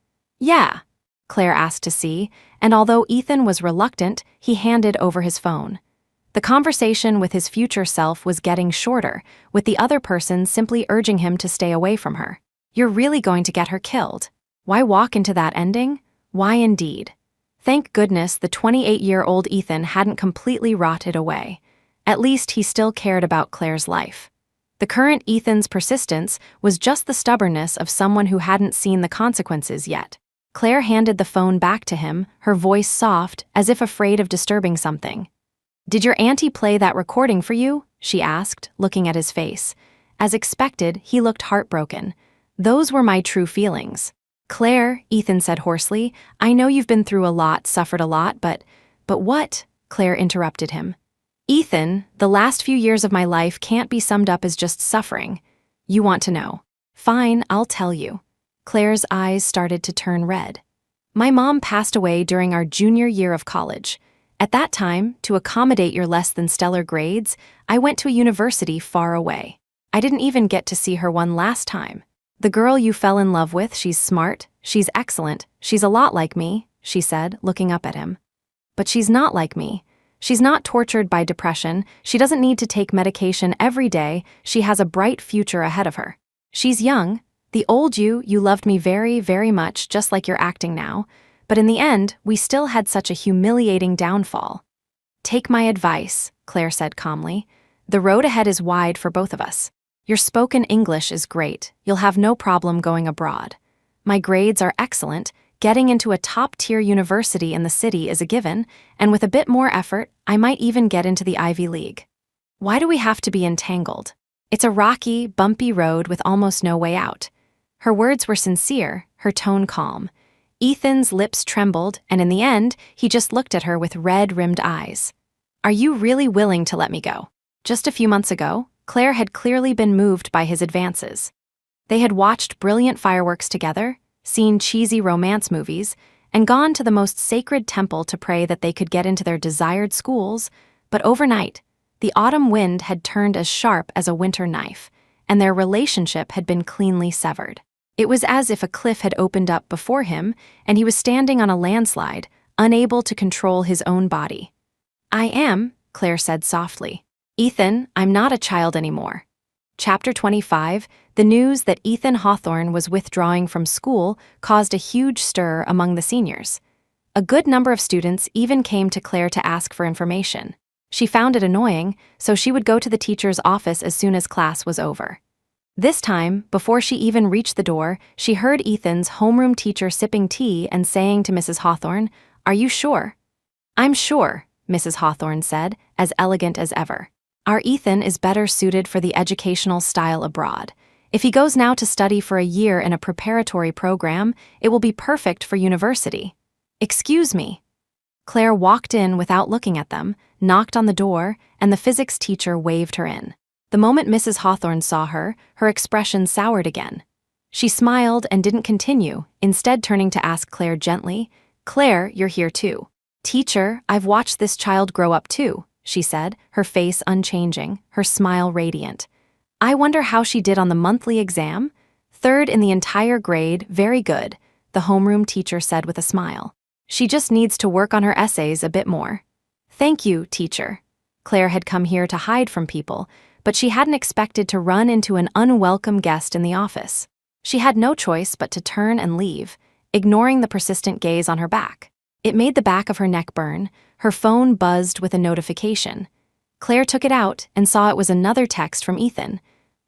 Yeah, Claire asked to see, and although Ethan was reluctant, he handed over his phone. The conversation with his future self was getting shorter, with the other person simply urging him to stay away from her. You're really going to get her killed. Why walk into that ending? Why indeed? Thank goodness the 28-year-old Ethan hadn't completely rotted away. At least he still cared about Claire's life. The current Ethan's persistence was just the stubbornness of someone who hadn't seen the consequences yet. Claire handed the phone back to him, her voice soft, as if afraid of disturbing something. Did your auntie play that recording for you? She asked, looking at his face. As expected, he looked heartbroken. Those were my true feelings. Claire, Ethan said hoarsely, I know you've been through a lot, suffered a lot, but what? Claire interrupted him. Ethan, the last few years of my life can't be summed up as just suffering. You want to know. Fine, I'll tell you. Claire's eyes started to turn red. My mom passed away during our junior year of college. At that time, to accommodate your less than stellar grades, I went to a university far away. I didn't even get to see her one last time. The girl you fell in love with, she's smart, she's excellent, she's a lot like me, she said, looking up at him. But she's not like me. She's not tortured by depression, she doesn't need to take medication every day, she has a bright future ahead of her. She's young. The old you loved me very, very much, just like you're acting now. But in the end, we still had such a humiliating downfall. Take my advice, Claire said calmly. The road ahead is wide for both of us. Your spoken English is great. You'll have no problem going abroad. My grades are excellent. Getting into a top-tier university in the city is a given, and with a bit more effort, I might even get into the Ivy League. Why do we have to be entangled? It's a rocky, bumpy road with almost no way out. Her words were sincere, her tone calm. Ethan's lips trembled, and in the end, he just looked at her with red-rimmed eyes. Are you really willing to let me go? Just a few months ago, Claire had clearly been moved by his advances. They had watched brilliant fireworks together, seen cheesy romance movies, and gone to the most sacred temple to pray that they could get into their desired schools, but overnight, the autumn wind had turned as sharp as a winter knife, and their relationship had been cleanly severed. It was as if a cliff had opened up before him, and he was standing on a landslide, unable to control his own body. I am, Claire said softly. Ethan, I'm not a child anymore. Chapter 25, the news that Ethan Hawthorne was withdrawing from school caused a huge stir among the seniors. A good number of students even came to Claire to ask for information. She found it annoying, so she would go to the teacher's office as soon as class was over. This time, before she even reached the door, she heard Ethan's homeroom teacher sipping tea and saying to Mrs. Hawthorne, "Are you sure?" "I'm sure," Mrs. Hawthorne said, as elegant as ever. "Our Ethan is better suited for the educational style abroad. If he goes now to study for a year in a preparatory program, it will be perfect for university." "Excuse me." Claire walked in without looking at them, knocked on the door, and the physics teacher waved her in. The moment Mrs. Hawthorne saw her, her expression soured again. She smiled and didn't continue, instead turning to ask Claire gently, "Claire, you're here too." "Teacher, I've watched this child grow up too," she said, her face unchanging, her smile radiant. "I wonder how she did on the monthly exam? 3rd in the entire grade, very good," the homeroom teacher said with a smile. "She just needs to work on her essays a bit more." "Thank you, teacher." Claire had come here to hide from people, but she hadn't expected to run into an unwelcome guest in the office. She had no choice but to turn and leave, ignoring the persistent gaze on her back. It made the back of her neck burn. Her phone buzzed with a notification. Claire took it out and saw it was another text from Ethan.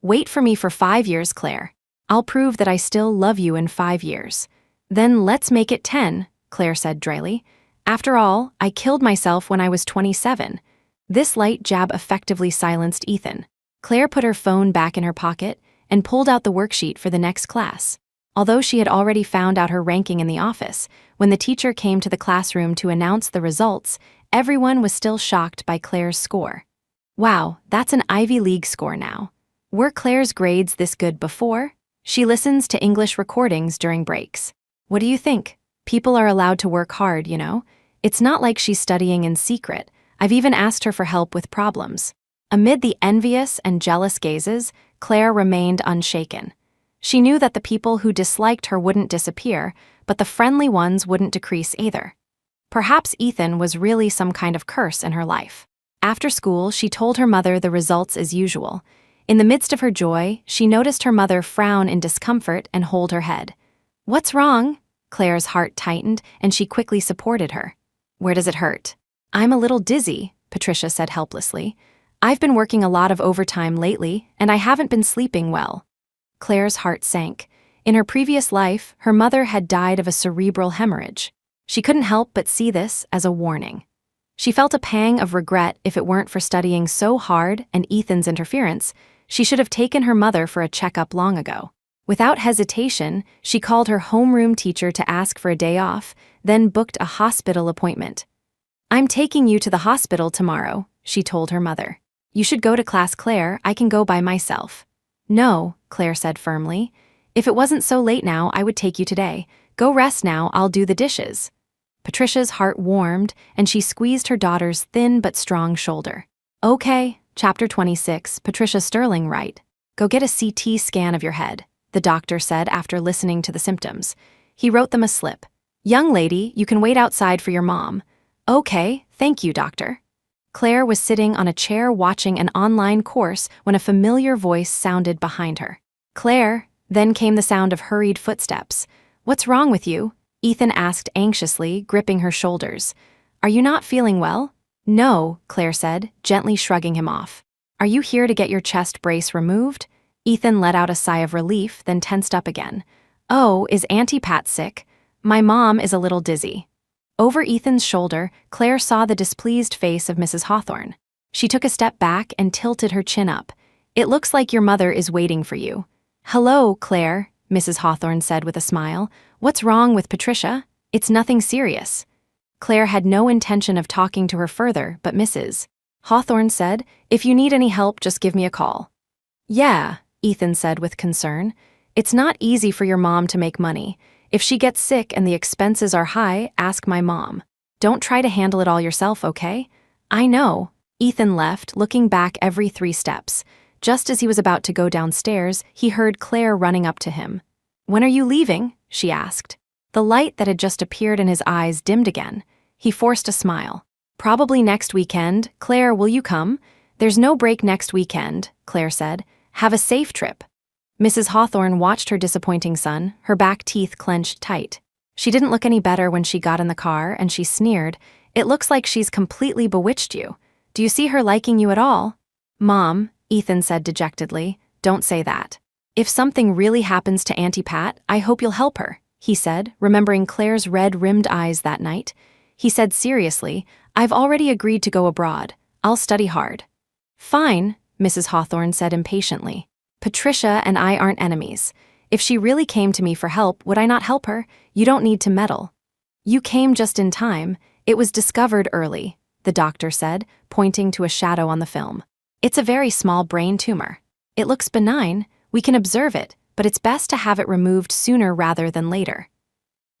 "Wait for me for 5 years, Claire. I'll prove that I still love you in 5 years. Then let's make it 10, Claire said dryly. "After all, I killed myself when I was 27. This light jab effectively silenced Ethan. Claire put her phone back in her pocket and pulled out the worksheet for the next class. Although she had already found out her ranking in the office, when the teacher came to the classroom to announce the results, everyone was still shocked by Claire's score. Wow, that's an Ivy League score now. Were Claire's grades this good before? She listens to English recordings during breaks. What do you think? People are allowed to work hard, you know? It's not like she's studying in secret. I've even asked her for help with problems." Amid the envious and jealous gazes, Claire remained unshaken. She knew that the people who disliked her wouldn't disappear, but the friendly ones wouldn't decrease either. Perhaps Ethan was really some kind of curse in her life. After school, she told her mother the results as usual. In the midst of her joy, she noticed her mother frown in discomfort and hold her head. "What's wrong?" Claire's heart tightened, and she quickly supported her. "Where does it hurt?" "I'm a little dizzy," Patricia said helplessly. "I've been working a lot of overtime lately, and I haven't been sleeping well." Claire's heart sank. In her previous life, her mother had died of a cerebral hemorrhage. She couldn't help but see this as a warning. She felt a pang of regret. If it weren't for studying so hard and Ethan's interference, she should have taken her mother for a checkup long ago. Without hesitation, she called her homeroom teacher to ask for a day off, then booked a hospital appointment. "I'm taking you to the hospital tomorrow," she told her mother. "You should go to class, Claire. I can go by myself." "No," Claire said firmly. "If it wasn't so late now, I would take you today. Go rest now, I'll do the dishes." Patricia's heart warmed, and she squeezed her daughter's thin but strong shoulder. "Okay." Chapter 26, Patricia Sterling right. "Go get a CT scan of your head," the doctor said after listening to the symptoms. He wrote them a slip. "Young lady, you can wait outside for your mom." "Okay, thank you, doctor." Claire was sitting on a chair watching an online course when a familiar voice sounded behind her. "Claire," then came the sound of hurried footsteps. "What's wrong with you?" Ethan asked anxiously, gripping her shoulders. "Are you not feeling well?" "No," Claire said, gently shrugging him off. "Are you here to get your chest brace removed?" Ethan let out a sigh of relief, then tensed up again. "Oh, is Auntie Pat sick? My mom is a little dizzy." Over Ethan's shoulder, Claire saw the displeased face of Mrs. Hawthorne. She took a step back and tilted her chin up. "It looks like your mother is waiting for you." "Hello, Claire," Mrs. Hawthorne said with a smile. "What's wrong with Patricia? It's nothing serious." Claire had no intention of talking to her further, but Mrs. Hawthorne said, "If you need any help, just give me a call." "Yeah," Ethan said with concern. "It's not easy for your mom to make money. If she gets sick and the expenses are high, ask my mom. Don't try to handle it all yourself, okay?" "I know." Ethan left, looking back every 3 steps. Just as he was about to go downstairs, he heard Claire running up to him. "When are you leaving?" she asked. The light that had just appeared in his eyes dimmed again. He forced a smile. Probably next weekend. Claire, will you come? There's no break next weekend, Claire said. Have a safe trip. Mrs. Hawthorne watched her disappointing son, her back teeth clenched tight. She didn't look any better when she got in the car, and she sneered, "It looks like she's completely bewitched you. Do you see her liking you at all?" "Mom," Ethan said dejectedly, "don't say that. If something really happens to Auntie Pat, I hope you'll help her," he said, remembering Claire's red-rimmed eyes that night. He said seriously, "I've already agreed to go abroad. I'll study hard." "Fine," Mrs. Hawthorne said impatiently. "Patricia and I aren't enemies. If she really came to me for help, would I not help her? You don't need to meddle." "You came just in time. It was discovered early," the doctor said, pointing to a shadow on the film. "It's a very small brain tumor. It looks benign. We can observe it, but it's best to have it removed sooner rather than later."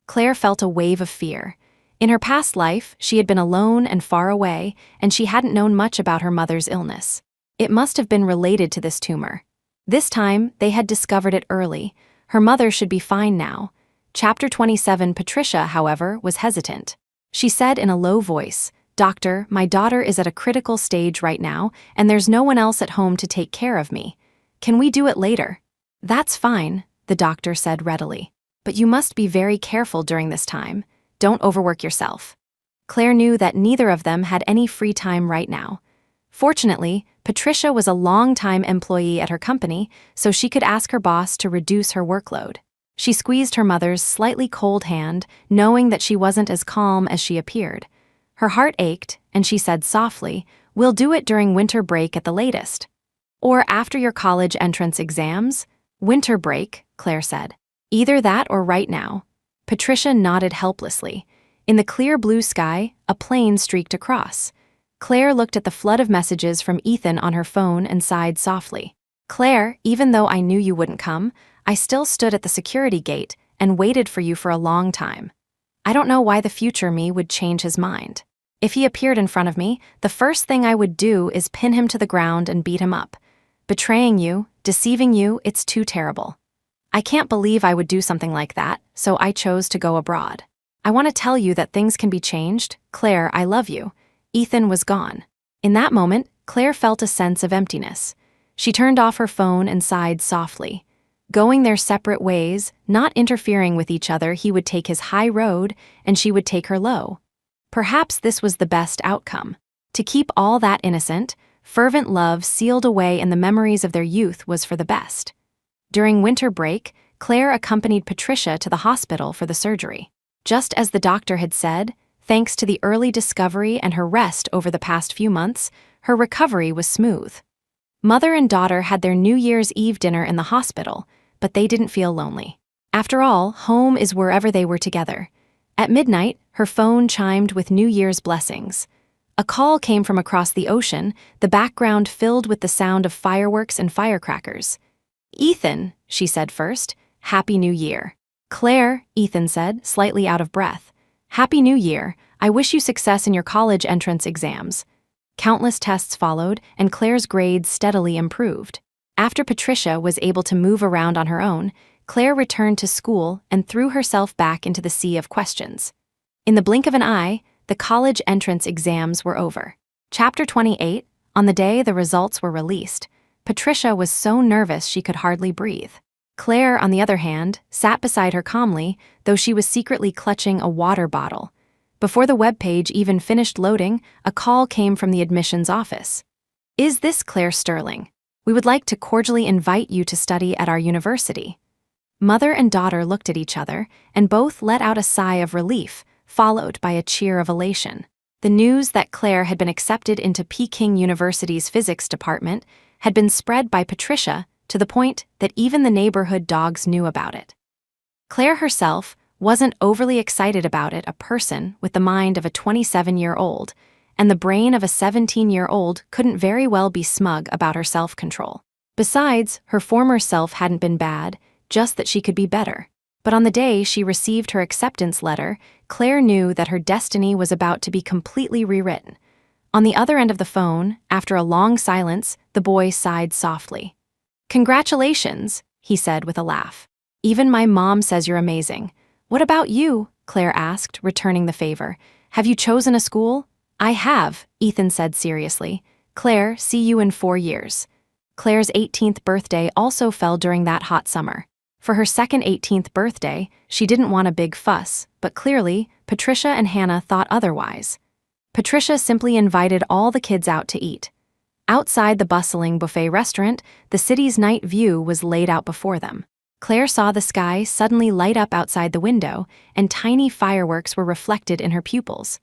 Claire felt a wave of fear. In her past life, she had been alone and far away, and she hadn't known much about her mother's illness. It must have been related to this tumor. This time, they had discovered it early. Her mother should be fine now. Chapter 27. Patricia, however, was hesitant. She said in a low voice, "Doctor, my daughter is at a critical stage right now, and there's no one else at home to take care of me. Can we do it later?" "That's fine," the doctor said readily. "But you must be very careful during this time. Don't overwork yourself." Claire knew that neither of them had any free time right now. Fortunately, Patricia was a long-time employee at her company, so she could ask her boss to reduce her workload. She squeezed her mother's slightly cold hand, knowing that she wasn't as calm as she appeared. Her heart ached, and she said softly, "We'll do it during winter break at the latest." "Or after your college entrance exams?" "Winter break," Claire said. "Either that or right now." Patricia nodded helplessly. In the clear blue sky, a plane streaked across. Claire looked at the flood of messages from Ethan on her phone and sighed softly. "Claire, even though I knew you wouldn't come, I still stood at the security gate and waited for you for a long time. I don't know why the future me would change his mind. If he appeared in front of me, the first thing I would do is pin him to the ground and beat him up. Betraying you, deceiving you, it's too terrible. I can't believe I would do something like that, so I chose to go abroad. I want to tell you that things can be changed. Claire, I love you." Ethan was gone. In that moment, Claire felt a sense of emptiness. She turned off her phone and sighed softly. Going their separate ways, not interfering with each other, he would take his high road and she would take her low. Perhaps this was the best outcome. To keep all that innocent, fervent love sealed away in the memories of their youth was for the best. During winter break, Claire accompanied Patricia to the hospital for the surgery. Just as the doctor had said, thanks to the early discovery and her rest over the past few months, her recovery was smooth. Mother and daughter had their New Year's Eve dinner in the hospital, but they didn't feel lonely. After all, home is wherever they were together. At midnight, her phone chimed with New Year's blessings. A call came from across the ocean, the background filled with the sound of fireworks and firecrackers. "Ethan," she said first, "Happy New Year." "Claire," Ethan said, slightly out of breath. "Happy New Year. I wish you success in your college entrance exams." Countless tests followed, and Claire's grades steadily improved. After Patricia was able to move around on her own, Claire returned to school and threw herself back into the sea of questions. In the blink of an eye, the college entrance exams were over. Chapter 28. On the day the results were released, Patricia was so nervous she could hardly breathe. Claire, on the other hand, sat beside her calmly, though she was secretly clutching a water bottle. Before the webpage even finished loading, a call came from the admissions office. "Is this Claire Sterling? We would like to cordially invite you to study at our university." Mother and daughter looked at each other, and both let out a sigh of relief, followed by a cheer of elation. The news that Claire had been accepted into Peking University's physics department had been spread by Patricia to the point that even the neighborhood dogs knew about it. Claire herself wasn't overly excited about it. A person with the mind of a 27-year-old and the brain of a 17-year-old couldn't very well be smug about her self-control. Besides, her former self hadn't been bad, just that she could be better. But on the day she received her acceptance letter, Claire knew that her destiny was about to be completely rewritten. On the other end of the phone, after a long silence, the boy sighed softly. "Congratulations," he said with a laugh. "Even my mom says you're amazing." "What about you?" Claire asked, returning the favor. "Have you chosen a school?" I have, Ethan said seriously. Claire, see you in 4 years. Claire's 18th birthday also fell during that hot summer. For her second 18th birthday, she didn't want a big fuss, but clearly, Patricia and Hannah thought otherwise. Patricia simply invited all the kids out to eat. Outside the bustling buffet restaurant, the city's night view was laid out before them. Claire saw the sky suddenly light up outside the window, and tiny fireworks were reflected in her pupils.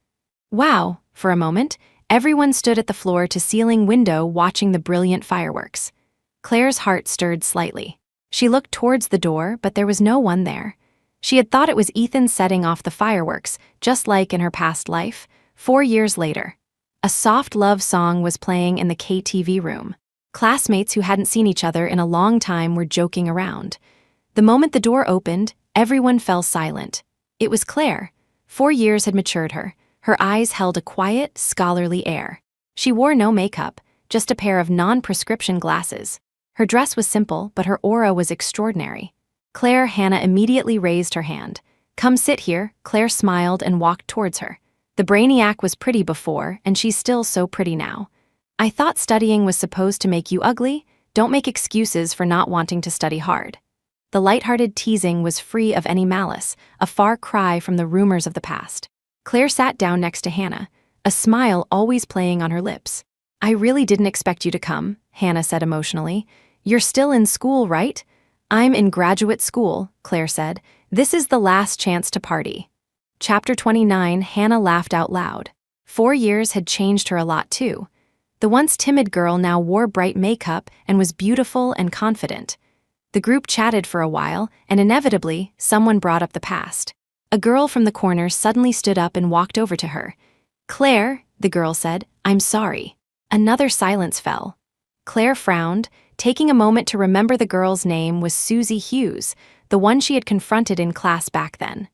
Wow, for a moment, everyone stood at the floor-to-ceiling window watching the brilliant fireworks. Claire's heart stirred slightly. She looked towards the door, but there was no one there. She had thought it was Ethan setting off the fireworks, just like in her past life, 4 years later. A soft love song was playing in the KTV room. Classmates who hadn't seen each other in a long time were joking around. The moment the door opened, everyone fell silent. It was Claire. 4 years had matured her. Her eyes held a quiet, scholarly air. She wore no makeup, just a pair of non-prescription glasses. Her dress was simple, but her aura was extraordinary. Hannah immediately raised her hand. Come sit here, Claire smiled and walked towards her. The brainiac was pretty before, and she's still so pretty now. I thought studying was supposed to make you ugly. Don't make excuses for not wanting to study hard. The light-hearted teasing was free of any malice, a far cry from the rumors of the past. Claire sat down next to Hannah, a smile always playing on her lips. I really didn't expect you to come, Hannah said emotionally. You're still in school, right? I'm in graduate school, Claire said. This is the last chance to party. Chapter 29, Hannah laughed out loud. 4 years had changed her a lot too. The once timid girl now wore bright makeup and was beautiful and confident. The group chatted for a while, and inevitably, someone brought up the past. A girl from the corner suddenly stood up and walked over to her. Claire, the girl said, I'm sorry. Another silence fell. Claire frowned, taking a moment to remember the girl's name was Susie Hughes, the one she had confronted in class back then.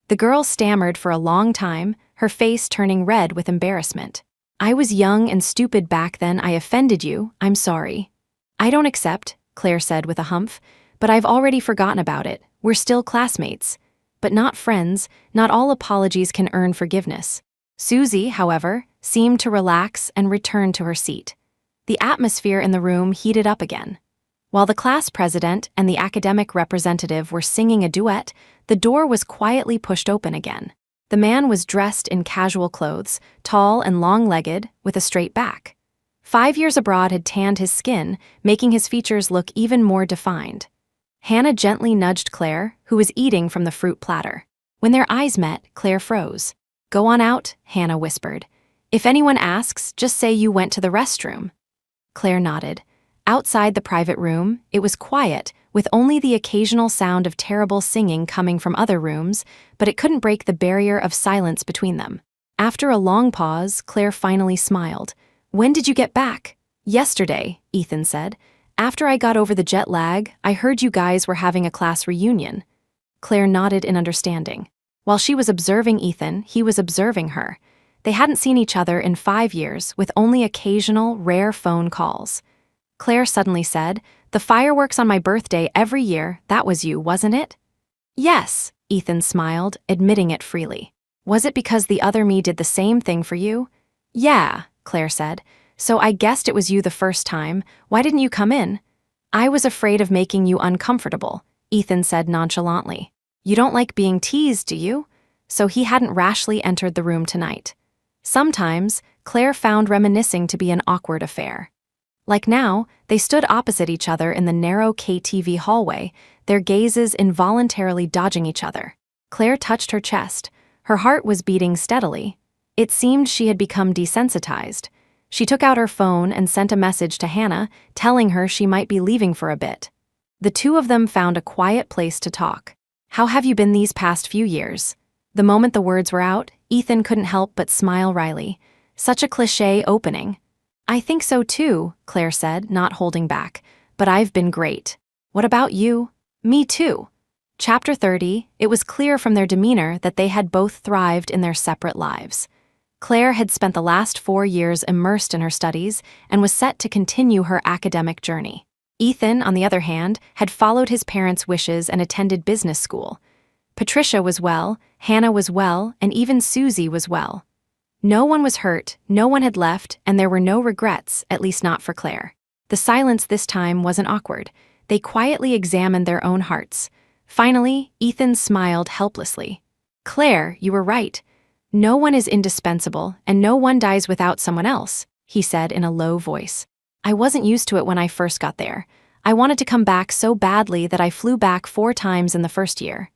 The girl stammered for a long time, her face turning red with embarrassment. I was young and stupid back then. I offended you. I'm sorry. I don't accept, Claire said with a humph, but I've already forgotten about it. We're still classmates. But not friends. Not all apologies can earn forgiveness. Susie, however, seemed to relax and return to her seat. The atmosphere in the room heated up again. While the class president and the academic representative were singing a duet, the door was quietly pushed open again. The man was dressed in casual clothes, tall and long-legged, with a straight back. 5 years abroad had tanned his skin, making his features look even more defined. Hannah gently nudged Claire, who was eating from the fruit platter. When their eyes met, Claire froze. Go on out, Hannah whispered. If anyone asks, just say you went to the restroom. Claire nodded. Outside the private room, it was quiet, with only the occasional sound of terrible singing coming from other rooms, but it couldn't break the barrier of silence between them. After a long pause, Claire finally smiled. When did you get back? Yesterday, Ethan said. After I got over the jet lag, I heard you guys were having a class reunion. Claire nodded in understanding. While she was observing Ethan, he was observing her. They hadn't seen each other in 5 years, with only occasional, rare phone calls. Claire suddenly said, The fireworks on my birthday every year, that was you, wasn't it? Yes, Ethan smiled, admitting it freely. Was it because the other me did the same thing for you? Yeah, Claire said. So I guessed it was you the first time. Why didn't you come in? I was afraid of making you uncomfortable, Ethan said nonchalantly. You don't like being teased, do you? So he hadn't rashly entered the room tonight. Sometimes, Claire found reminiscing to be an awkward affair. Like now, they stood opposite each other in the narrow KTV hallway, their gazes involuntarily dodging each other. Claire touched her chest. Her heart was beating steadily. It seemed she had become desensitized. She took out her phone and sent a message to Hannah, telling her she might be leaving for a bit. The two of them found a quiet place to talk. How have you been these past few years? The moment the words were out, Ethan couldn't help but smile wryly. Such a cliché opening. I think so too, Claire said, not holding back. But I've been great. What about you? Me too. Chapter 30, it was clear from their demeanor that they had both thrived in their separate lives. Claire had spent the last 4 years immersed in her studies and was set to continue her academic journey. Ethan, on the other hand, had followed his parents' wishes and attended business school. Patricia was well, Hannah was well, and even Susie was well. No one was hurt, no one had left, and there were no regrets, at least not for Claire. The silence this time wasn't awkward. They quietly examined their own hearts. Finally, Ethan smiled helplessly. "Claire, you were right. No one is indispensable, and no one dies without someone else," he said in a low voice. "I wasn't used to it when I first got there. I wanted to come back so badly that I flew back 4 times in the first year."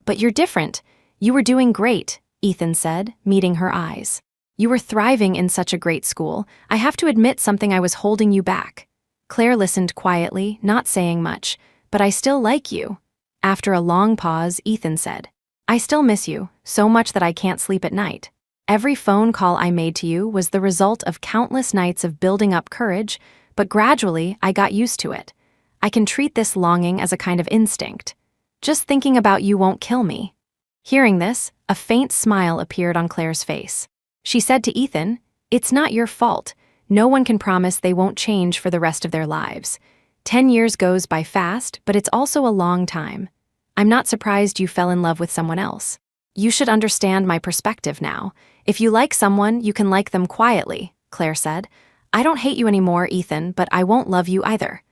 "But you're different. You were doing great," Ethan said, meeting her eyes. "You were thriving in such a great school. I have to admit something I was holding you back." Claire listened quietly, not saying much. "But I still like you." After a long pause, Ethan said, "I still miss you, so much that I can't sleep at night. Every phone call I made to you was the result of countless nights of building up courage, but gradually I got used to it. I can treat this longing as a kind of instinct. Just thinking about you won't kill me." Hearing this, a faint smile appeared on Claire's face. She said to Ethan, "It's not your fault. No one can promise they won't change for the rest of their lives. 10 years goes by fast, but it's also a long time. I'm not surprised you fell in love with someone else. You should understand my perspective now. If you like someone, you can like them quietly," Claire said. "I don't hate you anymore, Ethan, but I won't love you either.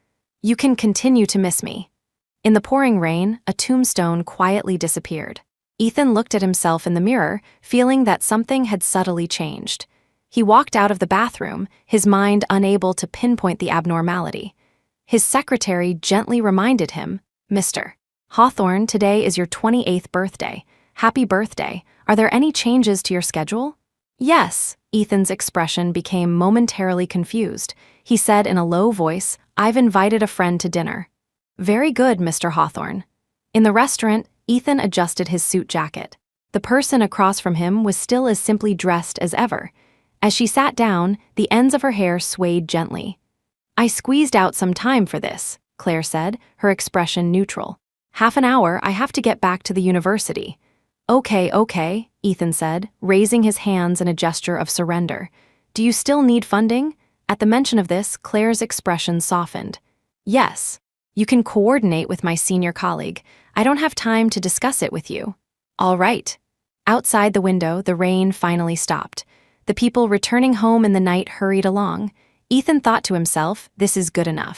You can continue to miss me." In the pouring rain, a tombstone quietly disappeared. Ethan looked at himself in the mirror, feeling that something had subtly changed. He walked out of the bathroom, his mind unable to pinpoint the abnormality. His secretary gently reminded him, "Mr. Hawthorne, today is your 28th birthday. Happy birthday. Are there any changes to your schedule?" "Yes." Ethan's expression became momentarily confused. He said in a low voice, "I've invited a friend to dinner." "Very good, Mr. Hawthorne." In the restaurant, Ethan adjusted his suit jacket. The person across from him was still as simply dressed as ever. As she sat down, the ends of her hair swayed gently. "I squeezed out some time for this," Claire said, her expression neutral. "Half an hour, I have to get back to the university." Okay, Ethan said, raising his hands in a gesture of surrender. "Do you still need funding?" At the mention of this, Claire's expression softened. "Yes. You can coordinate with my senior colleague. I don't have time to discuss it with you." "All right." Outside the window, the rain finally stopped. The people returning home in the night hurried along. Ethan thought to himself, "This is good enough."